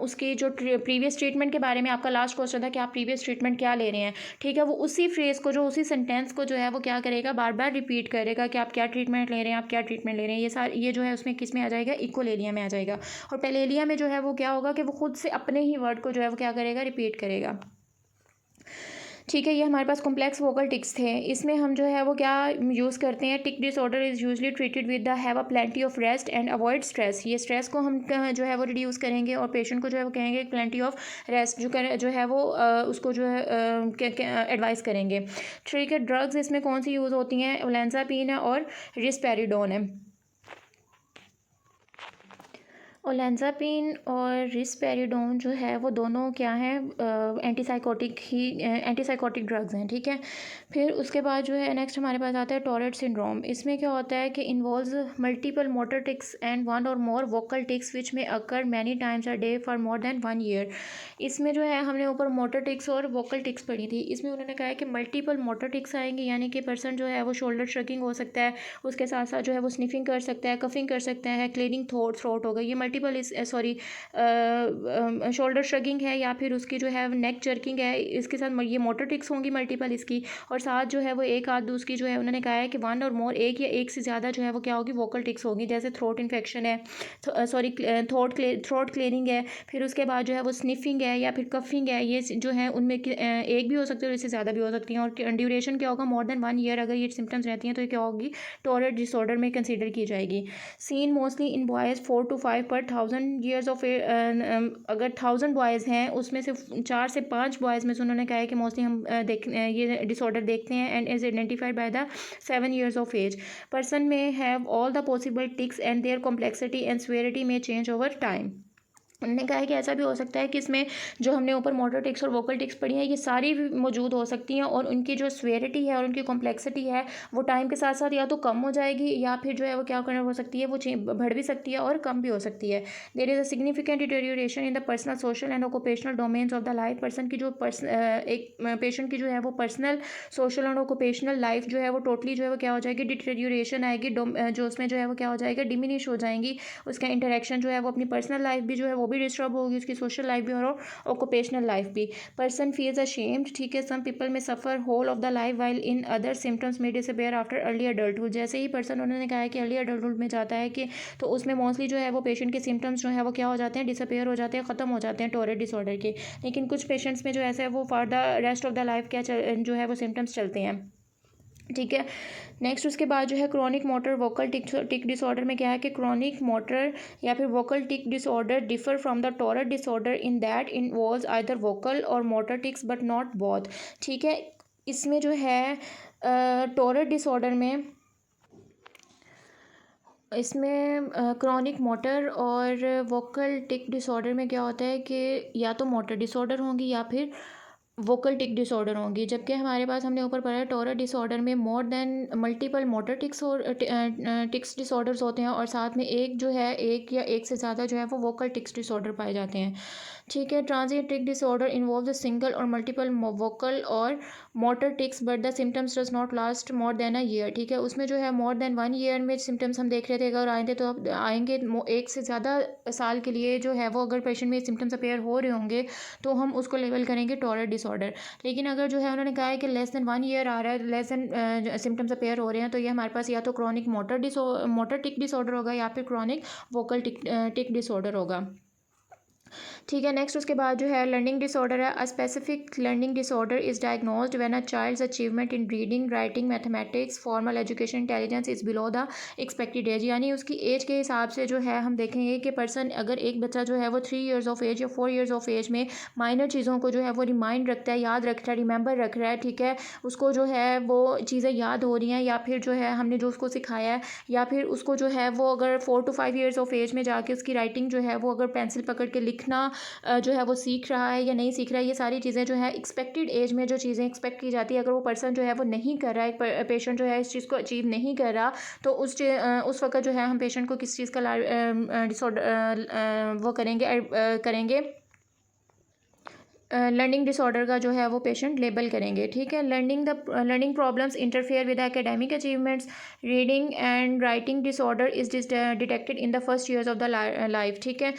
उसकी जो प्रीवियस ट्रीटमेंट के बारे में आपका लास्ट क्वेश्चन था कि आप प्रीवियस ट्रीटमेंट क्या ले रहे हैं। ठीक है, वो उसी फ्रेज़ को, जो उसी सेंटेंस को जो है वो क्या करेगा, बार बार रिपीट करेगा कि आप क्या ट्रीटमेंट ले रहे हैं, आप क्या ट्रीटमेंट ले रहे हैं। ये जो है उसमें किस में आ जाएगा, इकोलेलिया में आ जाएगा। और पैलेलिया में जो है वो क्या होगा कि वो खुद से अपने ही वर्ड को जो है वो क्या करेगा, रिपीट करेगा। ठीक है, ये हमारे पास कॉम्प्लेक्स वोकल टिक्स थे। इसमें हम जो है वो क्या यूज़ करते हैं, tic disorder is usually treated with the have a plenty of rest and avoid stress. ये स्ट्रेस को हम जो है वो रिड्यूस करेंगे और पेशेंट को जो है वो कहेंगे प्लेंटी ऑफ रेस्ट जो है वो उसको जो है एडवाइस करेंगे। ठीक है, ड्रग्स इसमें कौन सी यूज़ होती हैं, ओलेंजापिन है और रिस्पेरिडोन है। ओलेंजापिन और रिस्पेरिडोन जो है वो दोनों क्या हैं, एंटीसाइकोटिक ड्रग्स हैं। ठीक है, फिर उसके बाद जो है नेक्स्ट हमारे पास आता है टॉरेट सिंड्रोम। इसमें क्या होता है कि involves multiple motor tics and one or more vocal tics which may occur many times a day for more than 1 year. इसमें जो है हमने ऊपर मोटर टिक्स और वोकल टिक्स पढ़ी थी, इसमें उन्होंने कहा है कि मल्टीपल मोटर टिक्स आएंगे, यानी कि पर्सन जो है वो शोल्डर श्रकिंग हो सकता है, उसके साथ साथ जो है वो स्निफिंग कर सकता है, कफिंग कर सकता है, क्लियरिंग थ्रोट होगा। ये मल्टीपल शोल्डर श्रगिंग है या फिर उसकी जो है नेक जर्किंग है, इसके साथ ये मोटर टिक्स होंगी मल्टीपल इसकी, और साथ जो है वो एक आध दूसरी जो है उन्होंने कहा है कि 1 और मोर, एक या एक से ज़्यादा जो है वो क्या होगी, वोकल टिक्स होगी। जैसे थ्रोट इन्फेक्शन है, थ्रोट क्लियरिंग है, फिर उसके बाद जो है वो स्निफिंग है या फिर कफिंग है। ये जो है उनमें एक भी हो सकती है और इससे ज़्यादा भी हो सकती हैं। और ड्यूरेशन क्या होगा, मोर देन 1 ईयर अगर ये सिम्टम्स रहती हैं तो ये क्या होगी, टॉरेट डिसऑर्डर में कंसिडर की जाएगी। Seen mostly in boys 4 to 5 पर 1000 ईयर्स ऑफ अगर 1000 बॉयज़ हैं उसमें से 4 से 5 बॉयज़ में से उन्होंने कहा है कि मोस्टली हम ये डिसऑर्डर देखते हैं and is identified by the 7 years of age. Person may have all the possible tics and their complexity and severity may change over time. उन्होंने कहा है कि ऐसा भी हो सकता है कि इसमें जो हमने ऊपर मोटर टिक्स और वोकल टिक्स पढ़ी हैं ये सारी भी मौजूद हो सकती हैं और उनकी जो स्वेरिटी है और उनकी कॉम्प्लेक्सिटी है वो टाइम के साथ साथ या तो कम हो जाएगी या फिर जो है वो क्या करना हो सकती है वो बढ़ भी सकती है और कम भी हो सकती है. There is a significant deterioration in the personal social and occupational domains of the life. Person की जो एक पेशेंट की जो है वो personal social and occupational life जो है वो टोटली जो है वो क्या हो जाएगी, डिटेरियोरेशन आएगी, जो उसमें जो है वो क्या हो जाएगा, डिमिनिश हो जाएंगी. उसका इंटरेक्शन जो है वो अपनी पर्सनल लाइफ भी जो है वो भी डिस्टर्ब होगी, उसकी सोशल लाइफ भी और ऑक्यूपेशनल लाइफ भी. Person feels ashamed. ठीक है, some people may suffer whole of the life while in other symptoms may disappear after early adulthood. जैसे ही पर्सन उन्होंने कहा है कि अर्ली अडल्टहुड में जाता है कि तो उसमें मोस्टली जो है वो पेशेंट के सिम्टम्स जो है वो क्या हो जाते हैं, डिसअपियर हो जाते हैं, ख़त्म हो जाते हैं टोरेट डिसऑर्डर के. लेकिन कुछ पेशेंट्स में जो ऐसा है वो for the rest of the life क्या जो है वो सिम्टम्स चलते हैं. ठीक है, नेक्स्ट उसके बाद जो है chronic motor vocal tic disorder में क्या है कि क्रॉनिक मोटर या फिर vocal tic disorder differ from the Tourette disorder in that involves either vocal और motor tics but not both. ठीक है, इसमें जो है टोरेट डिसऑर्डर में इसमें क्रॉनिक मोटर और वोकल टिक डिसऑर्डर में क्या होता है कि या तो मोटर डिसऑर्डर होंगी या फिर वोकल टिक डिसऑर्डर होंगी. जबकि हमारे पास हमने ऊपर पढ़ा है टोरेट डिसऑर्डर में more than multiple motor tics और टिक्स डिसऑर्डर्स होते हैं और साथ में एक जो है एक या एक से ज़्यादा जो है वो वोकल टिक्स डिसऑर्डर पाए जाते हैं. ठीक है, transient tic disorder involve the single और मल्टीपल वोकल और motor tics but the symptoms does not last more than a year. ठीक है, उसमें जो है मोर देन 1 ईयर में सिम्टम्स हम देख रहे थे. अगर आएंगे तो अब आएंगे एक से ज़्यादा साल के लिए जो है वो अगर पेशेंट में सिम्टम्स अपेयर हो रहे होंगे तो हम उसको लेवल करेंगे टोरेट डिसऑर्डर. लेकिन अगर जो है उन्होंने कहा है कि लेस देन 1 ईयर आ रहा है, लेस देन सिम्टम्स अपेयर हो रहे हैं तो ये हमारे पास या तो क्रॉनिक मोटर टिक डिसऑर्डर होगा या फिर क्रॉनिक वोकल टिक डिसऑर्डर होगा. ठीक है, नेक्स्ट उसके बाद जो है लर्निंग डिसऑर्डर है. A specific learning disorder is diagnosed when a child's achievement in reading, writing, mathematics, formal education, intelligence is below the expected age. यानी उसकी एज के हिसाब से जो है हम देखेंगे कि पर्सन अगर एक बच्चा जो है वो 3 ईयर्स ऑफ एज या 4 ईयर्स ऑफ एज में माइनर चीज़ों को जो है वो रिमाइंड रखता है, याद रख रहा है, रिमेंबर रख रहा है. ठीक है, उसको जो है वो चीज़ें याद हो रही हैं या फिर जो है हमने जो उसको सिखाया है या फिर उसको जो है वो अगर 4 to 5 ईयर्स ऑफ एज में जाके उसकी राइटिंग जो है वो अगर पेंसिल पकड़ के लिखना जो है वो सीख रहा है या नहीं सीख रहा है, ये सारी चीज़ें जो है एक्सपेक्टेड एज में जो चीज़ें एक्सपेक्ट की जाती है अगर वो पर्सन जो है वो नहीं कर रहा है, पेशेंट जो है इस चीज़ को अचीव नहीं कर रहा तो उस वक्त जो है हम पेशेंट को किस चीज़ का डिसऑर्डर वो करेंगे लर्निंग डिसऑर्डर का जो है वो पेशेंट लेबल करेंगे. ठीक है, learning problems interfere with academic achievements, reading and writing disorder is detected in the first years of the life. ठीक है,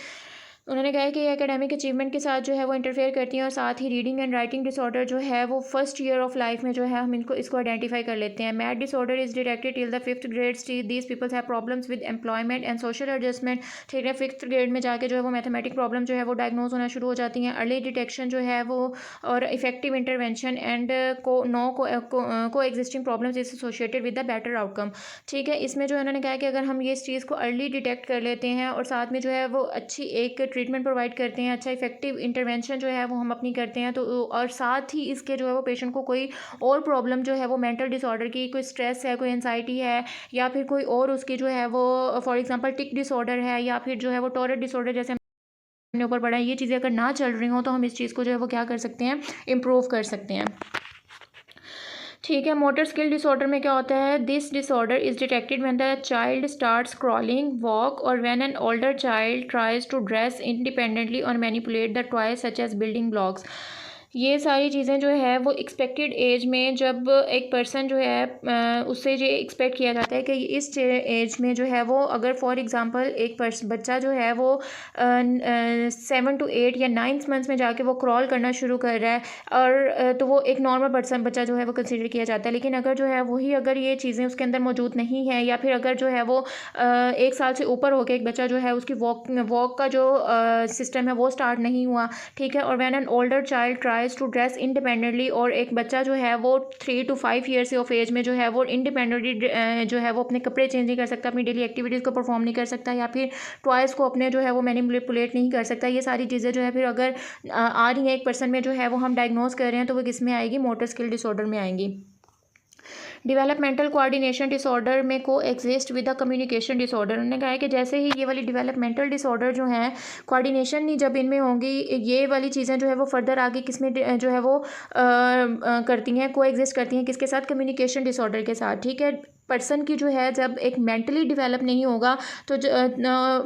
उन्होंने कहा है कि एकेडमिक अचीवमेंट के साथ जो है वो इंटरफेयर करती हैं और साथ ही रीडिंग एंड राइटिंग डिसऑर्डर जो है वो फर्स्ट ईयर ऑफ लाइफ में जो है हम इसको आइडेंटिफाई कर लेते हैं. Math disorder is detected till the 5th grade stage. These peoples have problems with employment and social adjustment. ठीक है, 5th ग्रेड में जाके जो है वो मैथमेटिक प्रॉब्लम जो है वो डायग्नोज होना शुरू हो जाती हैं. अर्ली डिटेक्शन जो है वो और इफेक्टिव इंटरवेंशन एंड को existing problems is associated with the better outcome. ठीक है, इसमें जो उन्होंने कहा है कि अगर हम ये इस चीज़ को अर्ली डिटेक्ट कर लेते हैं और साथ में जो है वो अच्छी एक ट्रीटमेंट प्रोवाइड करते हैं, अच्छा इफेक्टिव इंटरवेंशन जो है वो हम अपनी करते हैं तो और साथ ही इसके जो है वो पेशेंट को कोई और प्रॉब्लम जो है वो मेंटल डिसऑर्डर की, कोई स्ट्रेस है, कोई एंजाइटी है या फिर कोई और उसकी जो है वो फॉर एग्जांपल टिक डिसऑर्डर है या फिर जो है वो टोरेट डिसऑर्डर जैसे हमने ऊपर पढ़ा है, ये चीज़ें अगर ना चल रही हों तो हम इस चीज़ को जो है वो क्या कर सकते हैं, इम्प्रूव कर सकते हैं. ठीक है, मोटर स्किल डिसऑर्डर में क्या होता है, this disorder is detected when the child starts crawling, walk or when an older child tries to dress independently or manipulate the toys such as building blocks. ये सारी चीज़ें जो है वो एक्सपेक्टेड एज में जब एक पर्सन जो है उससे ये एक्सपेक्ट किया जाता है कि इस एज में जो है वो अगर फॉर एग्जांपल एक बच्चा जो है वो 7 to 8 या 9th मंथ्स में जाके वो क्रॉल करना शुरू कर रहा है और तो वो एक नॉर्मल बच्चा जो है वो कंसिडर किया जाता है. लेकिन अगर जो है वही अगर ये चीज़ें उसके अंदर मौजूद नहीं है या फिर अगर जो है वो 1 साल से ऊपर हो के एक बच्चा जो है उसकी वॉक का जो सिस्टम है वो स्टार्ट नहीं हुआ. ठीक है, और when an older child tries to dress independently, और एक बच्चा जो है वो 3 to 5 ईयर्स ऑफ एज में जो है वो इंडिपेंडेंटली जो है वो अपने कपड़े चेंज नहीं कर सकता, अपनी डेली एक्टिविटीज़ को परफॉर्म नहीं कर सकता, या फिर टॉयज़ को अपने जो है वो मैनिपुलेट नहीं कर सकता। ये सारी चीज़ें जो है फिर अगर आ रही हैं एक पर्सन में जो है वो हम डायग्नोज कर रहे हैं, तो वो किस में आएगी? मोटर स्किल डिसऑर्डर में आएंगी। डेवलपमेंटल कोऑर्डिनेशन डिसऑर्डर में को exist with the communication disorder. उन्होंने कहा है कि जैसे ही ये वाली डेवलपमेंटल डिसऑर्डर जो है, कोऑर्डिनेशन नहीं जब इनमें होंगी, ये वाली चीज़ें जो है वो फर्दर आगे किस में जो है वो करती हैं, को एग्जिस्ट करती हैं, किसके साथ? कम्युनिकेशन डिसऑर्डर के साथ। ठीक है, पर्सन की जो है जब एक मेंटली डेवलप नहीं होगा तो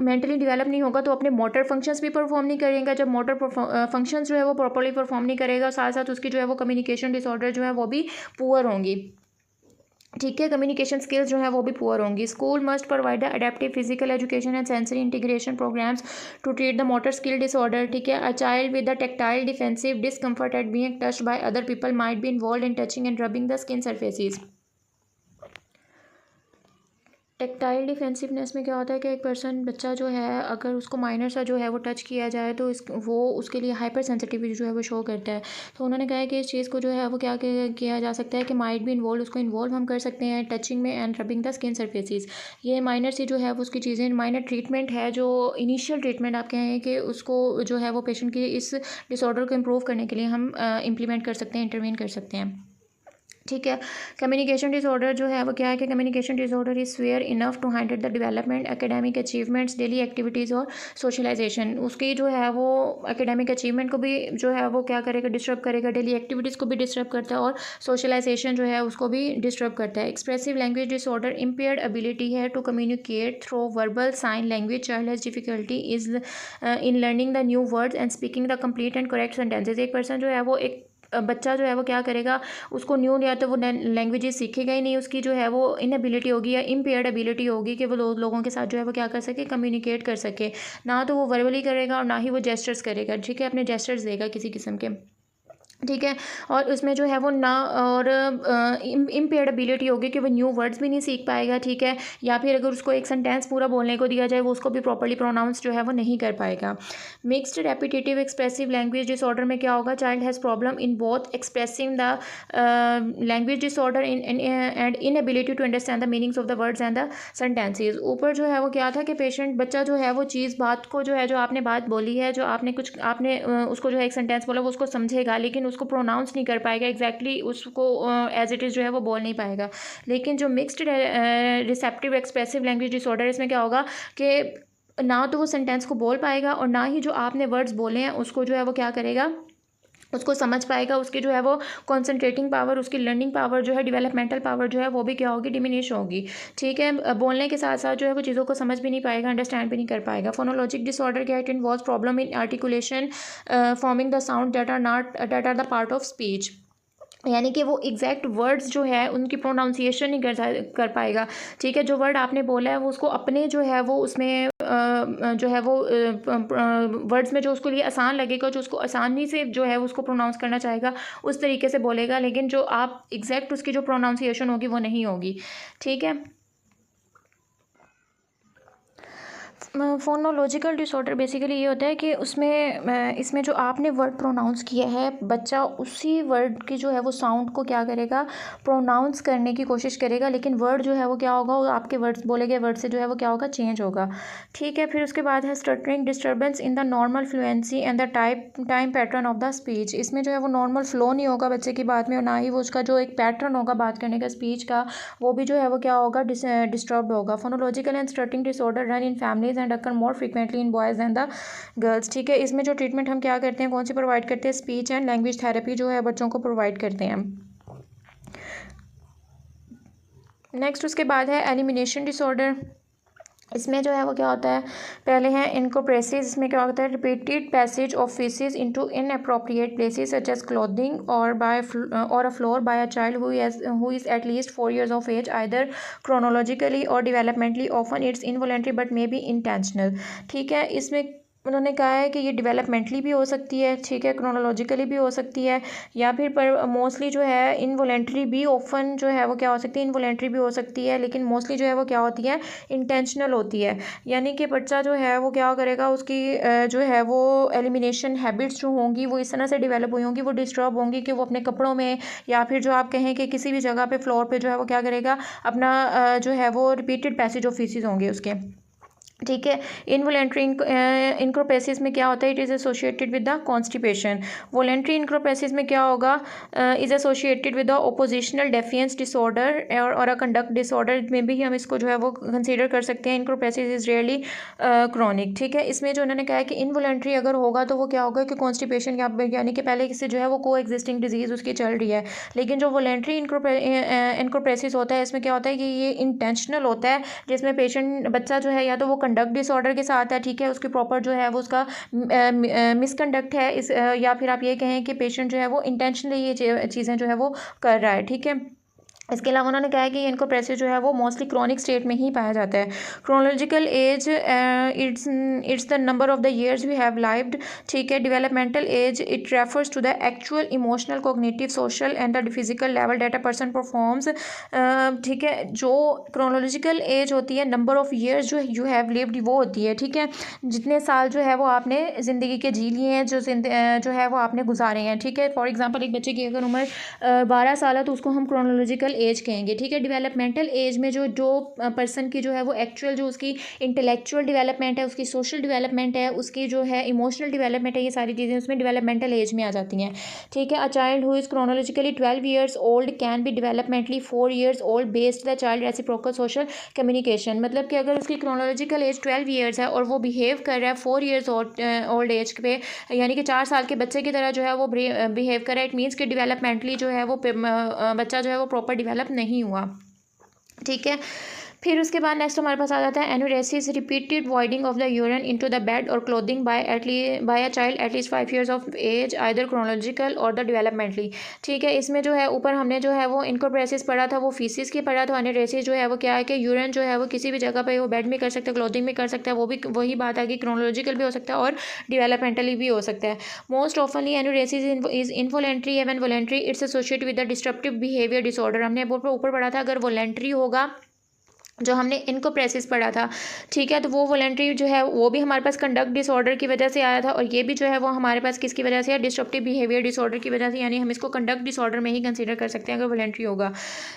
मेंटली डेवलप नहीं होगा तो अपने मोटर फंक्शंस भी परफॉर्म नहीं करेगा। जब मोटर फंक्शंस जो है वो प्रॉपर्ली परफॉर्म नहीं करेगा, साथ साथ उसकी जो है वो कम्युनिकेशन डिसऑर्डर जो है वो भी पुअर होंगी। ठीक है, कम्युनिकेशन स्किल्स जो है वो भी पुअर होंगी। School must provide the adaptive physical education and sensory integration programs to treat the motor skill disorder. ठीक है, a child with the tactile defensive discomfort at being touched by other people might be involve in touching and rubbing the skin surfaces. Tactile defensiveness में क्या होता है कि एक person बच्चा जो है अगर उसको माइनर सा जो है वो टच किया जाए तो वो उसके लिए हाइपर सेंसिटिविटी जो है वो शो करता है। तो उन्होंने कहा है कि इस चीज़ को जो है वो क्या किया जा सकता है कि माइट भी इन्वॉल्व, उसको इन्वॉल्व हम कर सकते हैं टचिंग में and rubbing the skin surfaces. ये माइनर सी जो है वो उसकी चीज़ें, माइनर ट्रीटमेंट है, जो इनिशियल ट्रीटमेंट आप कहें कि उसको जो है वो पेशेंट की इस डिसऑर्डर को इम्प्रूव करने के लिए हम इम्प्लीमेंट कर सकते हैं, इंटरवेन कर सकते हैं। ठीक है, कम्युनिकेशन डिसऑर्डर जो है वो क्या है कि communication disorder is fair enough to handle the development academic achievements daily activities और सोशलाइजेशन। उसकी जो है वो एकेडमिक अचीवमेंट को भी जो है वो क्या करेगा? डिस्टर्ब करेगा। डेली एक्टिविटीज़ को भी डिस्टर्ब करता है और सोशलाइजेशन जो है उसको भी डिस्टर्ब करता है। Expressive language disorder impaired ability है to communicate through verbal sign language. Child has difficulty is in learning the new words and speaking the complete and correct sentences. एक पर्सन जो है वो एक बच्चा जो है वो क्या करेगा? उसको न्यू या तो वो लैंग्वेजेस सीखेगा ही नहीं, उसकी जो है वो इनएबिलिटी होगी या इम्पेयर्ड एबिलिटी होगी कि वो लोगों के साथ जो है वो क्या कर सके? कम्युनिकेट कर सके। ना तो वो वर्बली करेगा और ना ही वो जेस्चर्स करेगा। ठीक है, अपने जेस्चर्स देगा किसी किस्म के। ठीक है, और उसमें जो है वो ना और इम्पेयर्ड एबिलिटी होगी कि वो न्यू वर्ड्स भी नहीं सीख पाएगा। ठीक है, या फिर अगर उसको एक सेंटेंस पूरा बोलने को दिया जाए वो उसको भी प्रॉपर्ली प्रोनाउंस जो है वो नहीं कर पाएगा। Mixed repetitive expressive language disorder में क्या होगा? Child has problem in both expressing the language disorder and inability to understand the meanings of the words and the sentences. ऊपर जो है वो क्या था कि पेशेंट बच्चा जो है वो चीज़ बात को जो है, जो आपने बात बोली है, जो आपने कुछ आपने उसको जो है एक सेंटेंस बोला वो उसको समझेगा, लेकिन उसको प्रोनाउंस नहीं कर पाएगा एग्जैक्टली, उसको एज इट इज़ जो है वो बोल नहीं पाएगा। लेकिन जो mixed receptive expressive language disorder, इसमें क्या होगा कि ना तो वो सेंटेंस को बोल पाएगा और ना ही जो आपने वर्ड्स बोले हैं उसको जो है वो क्या करेगा? उसको समझ पाएगा। उसकी जो है वो कॉन्सेंट्रेटिंग पावर, उसकी लर्निंग पावर जो है, डेवलपमेंटल पावर जो है वो भी क्या होगी? डिमिनिश होगी। ठीक है, बोलने के साथ साथ जो है वो चीज़ों को समझ भी नहीं पाएगा, अंडरस्टैंड भी नहीं कर पाएगा। फोनोलॉजिक डिसऑर्डर क्या है? It involves problem in articulation forming the sound that are the part of speech. यानी कि वो एग्जैक्ट वर्ड्स जो है उनकी प्रोनाउंसिएशन नहीं कर पाएगा। ठीक है, जो वर्ड आपने बोला है वो उसको अपने जो है वो उसमें जो है वो वर्ड्स में जो उसको लिए आसान लगेगा, जो उसको आसानी से जो है उसको प्रोनाउंस करना चाहेगा उस तरीके से बोलेगा, लेकिन जो आप एग्जैक्ट उसकी जो प्रोनाउंसिएशन होगी वो नहीं होगी। ठीक है, फोनोलॉजिकल डिसऑर्डर बेसिकली ये होता है कि उसमें इसमें जो आपने वर्ड प्रोनाउंस किया है, बच्चा उसी वर्ड की जो है वो साउंड को क्या करेगा? प्रोनाउंस करने की कोशिश करेगा, लेकिन वर्ड जो है वो क्या होगा? वो आपके वर्ड्स बोले गए वर्ड से जो है वो क्या होगा? चेंज होगा। ठीक है, फिर उसके बाद है stuttering disturbance in the normal fluency and the time pattern of the speech. इसमें जो है वो नॉर्मल फ्लो नहीं होगा बच्चे की बात में, और ना ही वो उसका जो एक पैटर्न होगा बात करने का स्पीच का, वो भी जो है वो क्या होगा? डिस्टर्ब होगा। Phonological and stuttering disorder run in families and occur more frequently in boys and the girls. ठीक है, इसमें जो ट्रीटमेंट हम क्या करते हैं, कौन सी प्रोवाइड करते हैं? स्पीच एंड लैंग्वेज थेरेपी जो है बच्चों को प्रोवाइड करते हैं। नेक्स्ट उसके बाद है एलिमिनेशन डिसऑर्डर। इसमें जो है वो क्या होता है? पहले है इनकोप्रेसिस। इसमें क्या होता है? Repeated passage of faeces into inappropriate places such as clothing or a floor by a child who is at least 4 years of age, either chronologically or developmentally. Often it's involuntary but may be intentional. ठीक है, इसमें उन्होंने कहा है कि ये developmentally भी हो सकती है, ठीक है, क्रोनोलॉजिकली भी हो सकती है, या फिर पर मोस्टली जो है इनवॉलेंट्री भी ऑफन जो है वो क्या हो सकती है, इनवॉलेंट्री भी हो सकती है, लेकिन मोस्टली जो है वो क्या होती है, इंटेंशनल होती है। यानी कि बच्चा जो है वो क्या करेगा, उसकी जो है वो एलिमिनेशन हैबिट्स जो होंगी वो इस तरह से डेवलप हुई होंगी, वो डिस्टर्ब होंगी कि वो अपने कपड़ों में या फिर जो आप कहें कि किसी भी जगह पे फ्लोर पे जो है वो क्या करेगा, अपना जो है वो रिपीटेड पैसेज ऑफ फीसिस होंगे उसके, ठीक है। इनवॉलेंट्री इंक्रोपेसिस में क्या होता है, it is associated with the constipation. Voluntary encopresis में क्या होगा, is associated with the oppositional defiance disorder or a conduct disorder में भी हम इसको जो है वो कंसीडर कर सकते हैं। इंक्रोपेसिस इज़ रियरली क्रॉनिक, ठीक है। इसमें जो उन्होंने कहा है कि इनवॉलेंट्री अगर होगा तो वो क्या होगा कि कॉन्स्टिपेशन यानी कि पहले किसी जो है वो को एग्जिस्टिंग डिजीज़ उसकी चल रही है, लेकिन जो वॉलेंट्री इंक्रोपेसिस होता है इसमें क्या होता है कि ये इंटेंशनल होता है, जिसमें पेशेंट बच्चा जो है या तो वो कंडक्ट डिसऑर्डर के साथ है, ठीक है, उसकी प्रॉपर जो है वो उसका मिसकंडक्ट है इस या फिर आप ये कहें कि पेशेंट जो है वो इंटेंशनली ये चीज़ें जो है वो कर रहा है, ठीक है। इसके अलावा उन्होंने कहा है कि इनको प्रेशर जो है वो मोस्टली क्रॉनिक स्टेट में ही पाया जाता है। Chronological age it's the number of the years we have lived, ठीक है। Developmental age it refers to the actual emotional cognitive social and the physical level that a person performs, ठीक है। जो chronological age होती है, number of years जो you have lived वो होती है, ठीक है, जितने साल जो है वो आपने ज़िंदगी के जी लिए हैं, जो है वो आपने गुजारे हैं, ठीक है। फॉर एग्जांपल एक बच्चे की अगर उम्र 12 साल है तो उसको हम क्रोनोलॉजिकल एज कहेंगे, ठीक है। डेवलपमेंटल एज में जो पर्सन की जो है वो एक्चुअल जो उसकी इंटेलेक्चुअल डेवलपमेंट है, उसकी सोशल डेवलपमेंट है, उसकी जो है इमोशनल डेवलपमेंट है, ये सारी चीज़ें उसमें डेवलपमेंटल एज में आ जाती हैं, ठीक है। A child who is chronologically 12 years old can be developmentally 4 years old based the child reciprocal social communication. मतलब कि अगर उसकी क्रोनोलॉजिकल एज 12 ईयर्स है और वो बिहेव कर रहा है 4 ईयर्स ओल्ड एज पे, यानी कि 4 साल के बच्चे की तरह जो है वो बिहेव कर रहा है, इट मीन्स कि डेवलपमेंटली जो है वो बच्चा जो है वो प्रॉपर डेवलप नहीं हुआ, ठीक है। फिर उसके बाद नेक्स्ट हमारे पास आ जाता है enuresis, repeated voiding of the urine into the bed or clothing by a child at least 5 years of age either chronological or the developmentally, ठीक है। इसमें जो है ऊपर हमने जो है वो इनकोप्रेसिस पढ़ा था, वो फीसिस की पढ़ा था। एनुरेसिस जो है वो क्या है कि यूरिन जो है वो किसी भी जगह पे वो बेड में कर सकता है, क्लोथिंग में कर सकता है, वो भी वही बात है कि क्रोनोलॉजिकल भी हो सकता है और डेवलपमेंटली भी हो सकता है। Most oftenly enuresis is involuntary even voluntary, it's associated with the disruptive behaviour disorder. हमने ऊपर पढ़ा था अगर वॉलेंट्री होगा, जो हमने इनको प्रेसिस पढ़ा था, ठीक है, तो वो वॉलेंट्री जो है वो भी हमारे पास कंडक्ट डिसऑर्डर की वजह से आया था, और ये भी जो है वो हमारे पास किसकी वजह से है, डिस्ट्रप्टिव बिहेवियर डिसऑर्डर की वजह से, यानी हम इसको कंडक्ट डिसऑर्डर में ही कंसीडर कर सकते हैं अगर वॉलेंट्री होगा,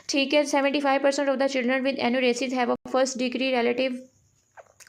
ठीक है। 75% of the children with enuresis have a first degree relative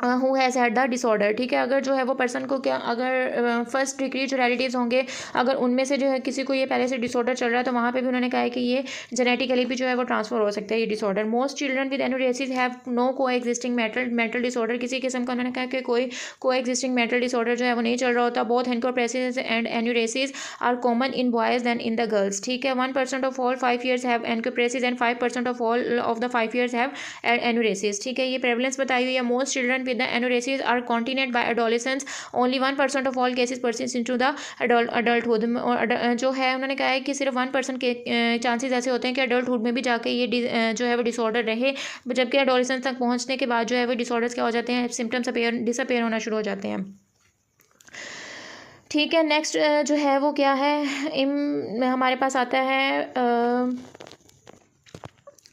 who has had the disorder, ठीक है। अगर जो है वो पर्सन को क्या, अगर फर्स्ट डिग्री जो रिलेटिव्स होंगे, अगर उनमें से जो है किसी को ये पहले से डिसऑर्डर चल रहा है तो वहाँ पे भी उन्होंने कहा है कि ये जेनेटिकली भी जो है वो ट्रांसफर हो सकता है ये disorder. Most children with enuresis have no coexisting mental disorder, किसी किस्म का उन्होंने कहा कि कोई को एग्जिस्टिंग मेंटल डिसऑर्डर जो है वो नहीं चल रहा होता। Both encopresis and enuresis are common in boys than in the girls, ठीक है। 1% of all 5 years have encopresis and 5% of all of the 5 years have enuresis, ठीक है। ये प्रेवलेंस बताई हुई है। Most children with the enuresis are continued by adolescence, only 1% of all cases persist into the adulthood। और जो है उन्होंने कहा है कि सिर्फ 1% के चांसेस ऐसे होते हैं कि अडल्टहुड में भी जाके ये जो है वो डिसऑर्डर रहे, जबकि एडोलेसेंस तक पहुंचने के बाद जो है वो डिसऑर्डर्स क्या हो जाते हैं, सिम्टम्स डिसअपेयर होना शुरू हो जाते हैं, ठीक है। नेक्स्ट जो है वो क्या है, हमारे पास आता है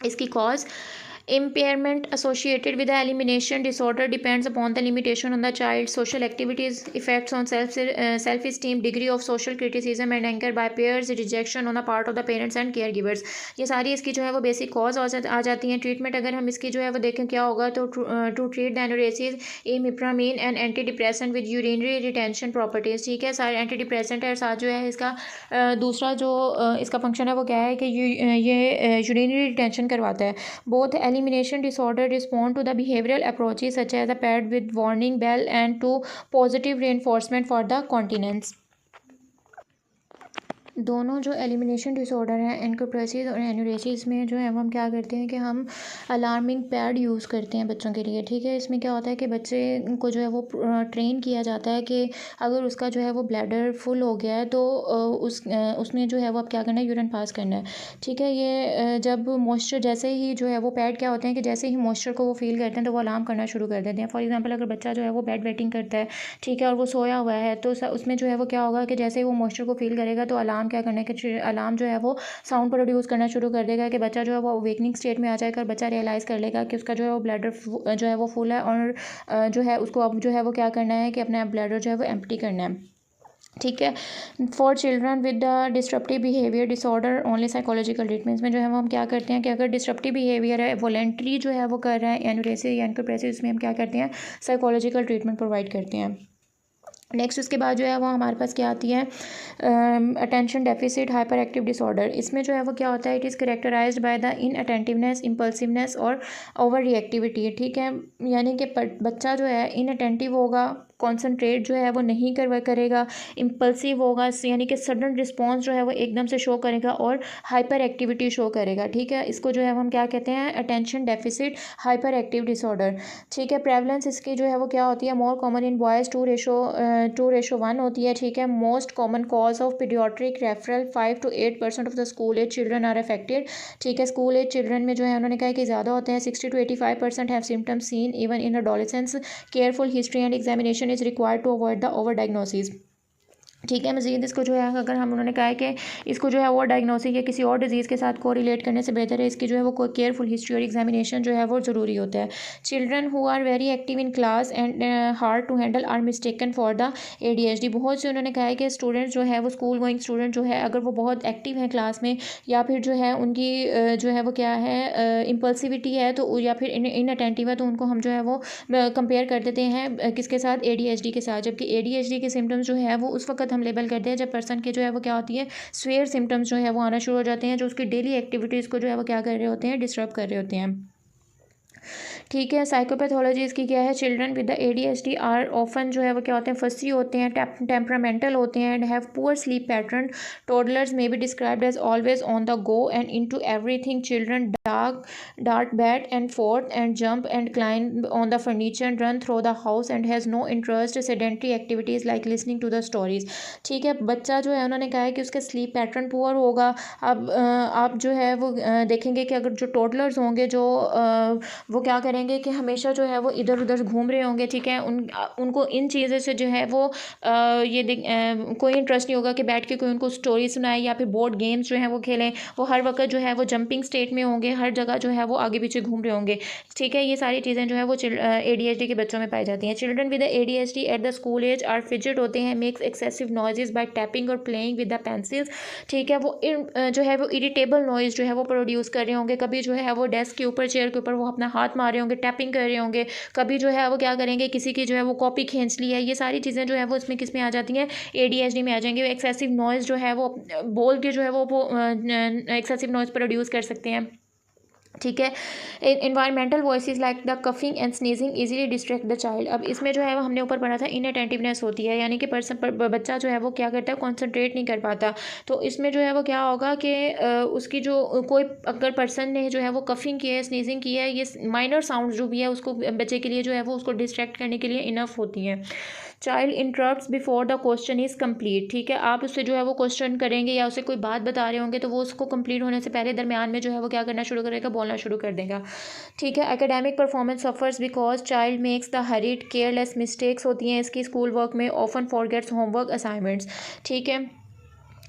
इसकी cause. Impairment associated with the elimination disorder depends upon the limitation on the child's social activities, effects on self-esteem, degree of social criticism and anger by peers, rejection on the part of the parents and caregivers। ये सारी इसकी जो है वो basic cause आ जाती हैं। Treatment अगर हम इसकी जो है वो देखें क्या होगा, तो to treat the enuresis imipramine and antidepressant with urinary retention properties, ठीक है। सारे एंटी डिप्रेसेंट है और साथ जो है इसका दूसरा जो इसका फंक्शन है वो क्या है कि ये यूरिनरी रिटेंशन करवाता है। Both elimination disorder respond to the behavioral approaches such as a pad with warning bell and to positive reinforcement for the continence। दोनों जो एलिमिनेशन डिसऑर्डर हैं एनकोप्रेसिस और एनुरेसिस में जो है हम क्या करते हैं कि हम अलार्मिंग पैड यूज़ करते हैं बच्चों के लिए। ठीक है, इसमें क्या होता है कि बच्चे को जो है वो ट्रेन किया जाता है कि अगर उसका जो है वो ब्लैडर फुल हो गया है तो उसमें जो है वो अब क्या करना है, यूरिन पास करना है। ठीक है, ये जब मॉइस्चर जैसे ही जो है वो पैड क्या होते हैं कि जैसे ही मॉइस्चर को वो फील करते हैं तो वो अलार्म करना शुरू कर देते हैं। फॉर एग्जांपल अगर बच्चा जो है वो बेड वेटिंग करता है, ठीक है, और वो सोया हुआ है तो उसमें जो है वो क्या होगा कि जैसे ही वो मॉइस्चर को फील करेगा तो अलार्म क्या करना है कि अलार्म जो है वो साउंड प्रोड्यूस करना शुरू कर देगा कि बच्चा जो है वो वेकनिंग स्टेट में आ जाएगा और बच्चा रियलाइज़ कर लेगा कि उसका जो है वो ब्लैडर जो है वो फुल है और जो है उसको अब जो है वो क्या करना है कि अपना ब्लैडर जो है वो एम्प्टी करना है। ठीक है, for children with the disruptive behaviour disorder only psychological treatments में जो है वो हम क्या करते हैं कि अगर डिस्ट्रप्टिव बिहेवियर है, वॉलेंट्री जो है वो कर रहा है एनुरेसिस या एनकोप्रेसिस, इसमें हम क्या करते हैं, साइकोलॉजिकल ट्रीटमेंट प्रोवाइड करते हैं। नेक्स्ट उसके बाद जो है वो हमारे पास क्या आती है, attention deficit hyper active disorder. इसमें जो है वो क्या होता है, it is characterized by the inattentiveness, impulsiveness और ओवर रिएक्टिविटी। ठीक है, यानी कि बच्चा जो है इनअटेंटिव होगा, कॉन्सनट्रेट जो है वो नहीं करेगा, इम्पल्सिव होगा यानी कि सडन रिस्पॉन्स जो है वो एकदम से शो करेगा और हाइपर एक्टिविटी शो करेगा। ठीक है, इसको जो है हम क्या कहते हैं, attention deficit hyper active disorder. ठीक है, प्रेवलेंस इसकी जो है वो क्या होती है, मोर कॉमन इन बॉयज़ 2:1 होती है। ठीक है, most common cause of pediatric referral 5 to 8% of the school age children are affected. ठीक है, स्कूल एज चिल्ड्रन में जो है उन्होंने कहा कि ज़्यादा होते हैं, 60 to 85% have symptoms seen even in adolescence. Careful history and examination is required to avoid the over diagnosis. ठीक है, मज़ीद इसको जो है अगर हम उन्होंने कहा है कि इसको जो है वो डायग्नोसिस या किसी और डिजीज़ के साथ को रिलेट करने से बेहतर है इसकी जो है वो कोई केयरफुल हिस्ट्री और एग्जामिनेशन जो है वो ज़रूरी होता है। Children who are very active in class and hard to handle are mistaken for the ADHD। बहुत से उन्होंने कहा है कि स्टूडेंट जो है वो स्कूल गोइंग स्टूडेंट जो है अगर वो बहुत एक्टिव हैं क्लास में या फिर जो है उनकी जो है वो क्या है, इम्पल्सिविटी है तो या फिर इनअटेंटिव है तो उनको हम जो है वो कंपेयर कर देते हैं किसके साथ, ADHD के साथ। जबकि ADHD के सिम्टम्स जो है वो उस वक्त हम लेबल करते हैं जब पर्सन के जो है वो क्या होती है, स्वेयर सिम्टम्स जो है वो आना शुरू हो जाते हैं, जो उसकी डेली एक्टिविटीज़ को जो है वो क्या कर रहे होते हैं, डिस्टर्ब कर रहे होते हैं। ठीक है, साइकोपैथोलॉजी इसकी क्या है, children with the ADHD are often जो है वो क्या होते हैं, फसी होते हैं, टेम्परामेंटल होते हैं and have poor sleep pattern. Toddlers may be described as always on the go and into everything. Children dart back and forth and jump and climb on the furniture and run through the house and has no interest sedentary activities like listening to the stories. ठीक है, बच्चा जो है उन्होंने कहा है कि उसका स्लीप पैटर्न पुअर होगा। अब आप जो है वो देखेंगे कि अगर जो टोडलर्स होंगे जो वो क्या करेंगे कि हमेशा जो है वो इधर उधर घूम रहे होंगे। ठीक है, उनको इन चीज़ों से जो है वो कोई इंटरेस्ट नहीं होगा कि बैठ के कोई उनको स्टोरी सुनाए या फिर बोर्ड गेम्स जो है वो खेलें। वो हर वक्त जो है वो जंपिंग स्टेट में होंगे, हर जगह जो है वो आगे पीछे घूम रहे होंगे। ठीक है, ये सारी चीज़ें जो है वो ADHD के बच्चों में पाई जाती हैं। Children with ADHD at the school age are fidget होते हैं, makes excessive noises by tapping और प्लेइंग विद द पेंसिल्स। ठीक है, वो जो है वो इरिटेबल नॉइज़ जो है वो प्रोड्यूस कर रहे होंगे। कभी जो है वो डेस्क के ऊपर, चेयर के ऊपर वो अपना हाथ मार रहे होंगे, टैपिंग कर रहे होंगे। कभी जो है वो क्या करेंगे, किसी की जो है वो कॉपी खींच ली है। ये सारी चीज़ें जो है वो इसमें किस में आ जाती हैं, ADHD में आ जाएंगे। एक्सेसिव नॉइज़ जो है वो बोल के जो है वो एक्सेसिव नॉइज़ प्रोड्यूस कर सकते हैं। ठीक है, environmental voices like the coughing and sneezing easily distract the child. अब इसमें जो है वो हमने ऊपर पढ़ा था इनअटेंटिवनेस होती है, यानी कि बच्चा जो है वो क्या करता है, कॉन्सेंट्रेट नहीं कर पाता। तो इसमें जो है वो क्या होगा कि उसकी जो कोई अगर पर्सन ने जो है वो कफिंग की है, स्नीजिंग की है, ये माइनर साउंड जो भी है उसको बच्चे के लिए जो है वो उसको डिस्ट्रैक्ट करने के लिए इनफ होती हैं। Child interrupts before the question is complete. ठीक है, आप उससे जो है वो क्वेश्चन करेंगे या उसे कोई बात बता रहे होंगे तो वो उसको कंप्लीट होने से पहले दरमियान में जो है वो क्या करना शुरू करेगा, बोलना शुरू कर देगा। ठीक है, academic performance suffers because child makes the hurried careless mistakes होती हैं इसकी स्कूल वर्क में, ऑफन फॉरगेट्स होमवर्क असाइनमेंट्स। ठीक है,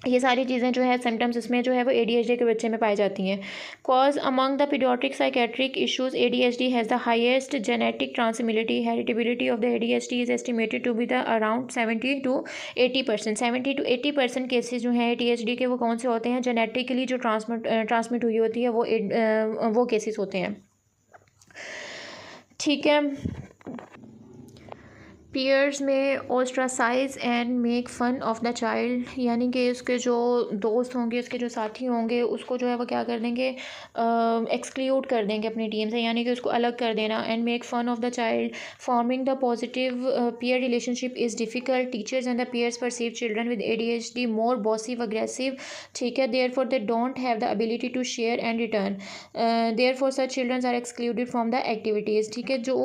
ये सारी चीज़ें जो है सिम्टम्स इसमें जो है वो ADHD के बच्चे में पाई जाती हैं। Cause among the pediatric psychiatric issues ADHD has the highest genetic transmissibility. Heritability of the ADHD is estimated to be the around 70 to 80%। 70 to 80% cases जो हैं ADHD के वो कौन से होते हैं, जेनेटिकली जो ट्रांसमिट हुई होती है वो केसेस होते हैं। ठीक है, पीयर्स में ostracize and make fun of the child, यानी कि उसके जो दोस्त होंगे, उसके जो साथी होंगे, उसको जो है वो क्या कर देंगे, एक्सक्लूड कर देंगे अपनी टीम से, यानी कि उसको अलग कर देना। And make fun of the child, forming the positive peer relationship is difficult, teachers and the peers perceive children with ADHD more abusive aggressive, ठीक है, therefore they don't have the ability to share and return, therefore such children are excluded from the activities, ठीक है। जो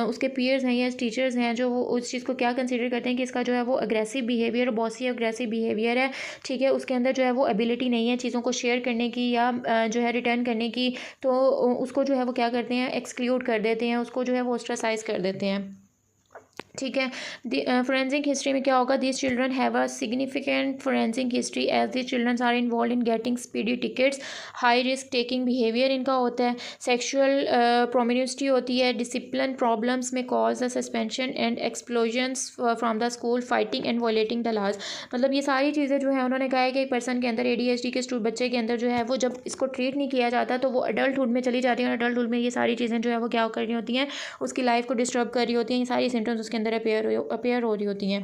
उसके peers हैं या teachers हैं जो वो उस चीज़ को क्या कंसीडर करते हैं कि इसका जो है वो aggressive behaviour, bossy aggressive behaviour है, ठीक है, उसके अंदर जो है वो एबिलिटी नहीं है चीज़ों को शेयर करने की या जो है रिटर्न करने की, तो उसको जो है वो क्या करते हैं, एक्सक्लूड कर देते हैं, उसको जो है वो ऑस्ट्रासाइज कर देते हैं, ठीक है। फोरेंसिक हिस्ट्री में क्या होगा, this children have a significant forensic history as this children are involve in getting speedy tickets, high risk taking behaviour इनका होता है, सेक्सुअल प्रोमिनिटी होती है, डिसिप्लिन प्रॉब्लम्स में cause the suspension and explosions from the school, fighting and violating the laws. मतलब ये सारी चीज़ें जो है उन्होंने कहा है कि एक पर्सन के अंदर ADHD के बच्चे के अंदर जो है वो जब इसको ट्रीट नहीं किया जाता तो वो अडल्टहुड में चली जाती है, और अडल्टहुड में ये सारी चीज़ें जो है वो क्या कर रही होती हैं, उसकी लाइफ को डिस्टर्ब कर रही होती हैं, ये सारी सिम्टम्स उसके अंदर अपेयर हो रही होती हैं,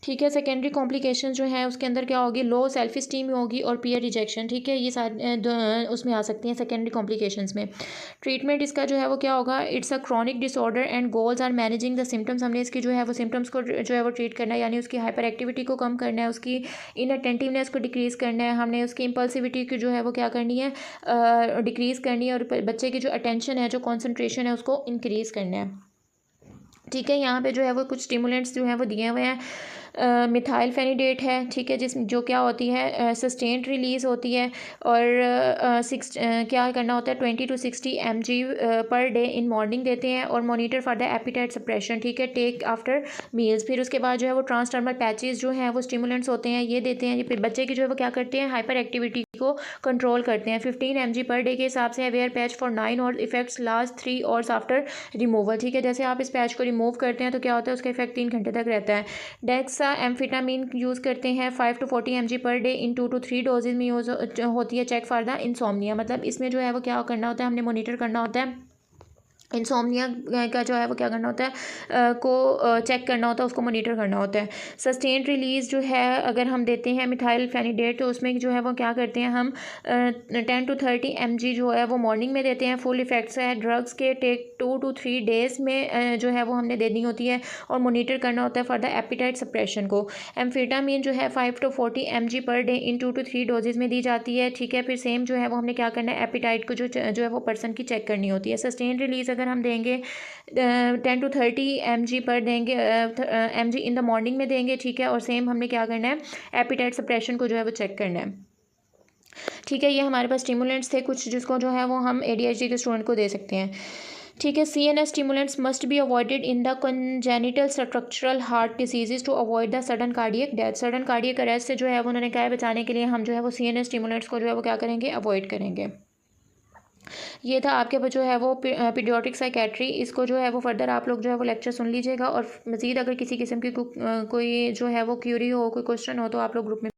ठीक है। सेकेंडरी कॉम्प्लिकेशंस जो है उसके अंदर क्या होगी, लो सेल्फ स्टीम होगी और पीयर रिजेक्शन, ठीक है, ये सारे उसमें आ सकती हैं सेकेंडरी कॉम्प्लिकेशंस में। ट्रीटमेंट इसका जो है वो क्या होगा, it's a chronic disorder and goals are managing the symptoms, हमने इसकी जो है वो सिम्टम्स को जो है वो ट्रीट करना है, यानी उसकी हाइपर एक्टिविटी को कम करना है, उसकी इनअटेंटिवनेस को डिक्रीज़ करना है, हमने उसकी इम्पल्सिविटी की जो है वो क्या करनी है, डिक्रीज़ करनी है, और बच्चे की जो अटेंशन है, जो कॉन्सेंट्रेशन है, उसको इंक्रीज़ करना है, ठीक है। यहाँ पे जो है वो कुछ स्टिमुलेंट्स जो हैं वो दिए हुए हैं, मिथाइल फेनिडेट है, ठीक है, जिस जो क्या होती है, सस्टेन्ड रिलीज़ होती है, और क्या करना होता है, 20 to 60 mg per day in morning देते हैं, और monitor for the appetite suppression, ठीक है, टेक आफ्टर मील्स। फिर उसके बाद जो है वो ट्रांसडर्मल पैचेस जो हैं वो स्टिमुलेंट्स होते हैं, ये देते हैं, ये फिर बच्चे की जो है वो क्या करते हैं, हाइपर एक्टिविटी को कंट्रोल करते हैं। 15 mg पर डे के हिसाब से है, वेयर पैच फॉर 9 और effects last 3 hours after removal, ठीक है। जैसे आप इस पैच को रिमूव करते हैं तो क्या होता है, उसका इफेक्ट 3 घंटे तक रहता है। डेक्सा एम्फिटामिन यूज़ करते हैं 5 to 40 mg per day in 2 to 3 doses में यूज़ होती है, चेक फॉर द इंसोमनिया, मतलब इसमें जो है वो क्या करना होता है, हमने मॉनिटर करना होता है इंसोमनिया का जो है वो क्या करना होता है, को चेक करना होता है, उसको मॉनिटर करना होता है। सस्टेन्ड रिलीज़ जो है अगर हम देते हैं मिथाइल फेनिडेट, तो उसमें जो है वो क्या करते हैं, हम 10 to 30 mg जो है वो मॉर्निंग में देते हैं, फुल इफेक्ट्स है ड्रग्स के, टेक 2 to 3 डेज़ में जो है वो हमने देनी होती है, और मॉनिटर करना होता है फॉर द एपिटाइट सप्रेशन को। एम्फेटामिन जो है 5 to 40 mg per day in 2 to 3 doses में दी जाती है, ठीक है। फिर सेम जो है वो हमने क्या करना है, एपिटाइट को जो है वो पर्सन की चेक करनी होती है। सस्टेन रिलीज़ अगर हम देंगे 10 to 30 mg पर देंगे, mg इन द मॉर्निंग में देंगे, ठीक है, और सेम हमने क्या करना है, एपिटाइट सप्रेशन को जो है वो चेक करना है, ठीक है। ये हमारे पास स्टिमुलेंट्स थे कुछ जिसको जो है वो हम ADHD के स्टूडेंट को दे सकते हैं, ठीक है। CNS stimulants must be avoided in the congenital structural heart diseases to avoid the sudden cardiac death, sudden cardiac arrest से जो है वो उन्होंने क्या है बचाने के लिए हम जो है वो CNS स्टिमुलेंट्स को जो है वो क्या करेंगे, अवॉइड करेंगे। ये था आपके जो है वो पीडियाट्रिक साइकेट्री, इसको जो है वो फर्दर आप लोग जो है वो लेक्चर सुन लीजिएगा, और मज़ीद अगर किसी किस्म की कोई जो है वो क्यूरी हो, कोई क्वेश्चन हो, तो आप लोग ग्रुप में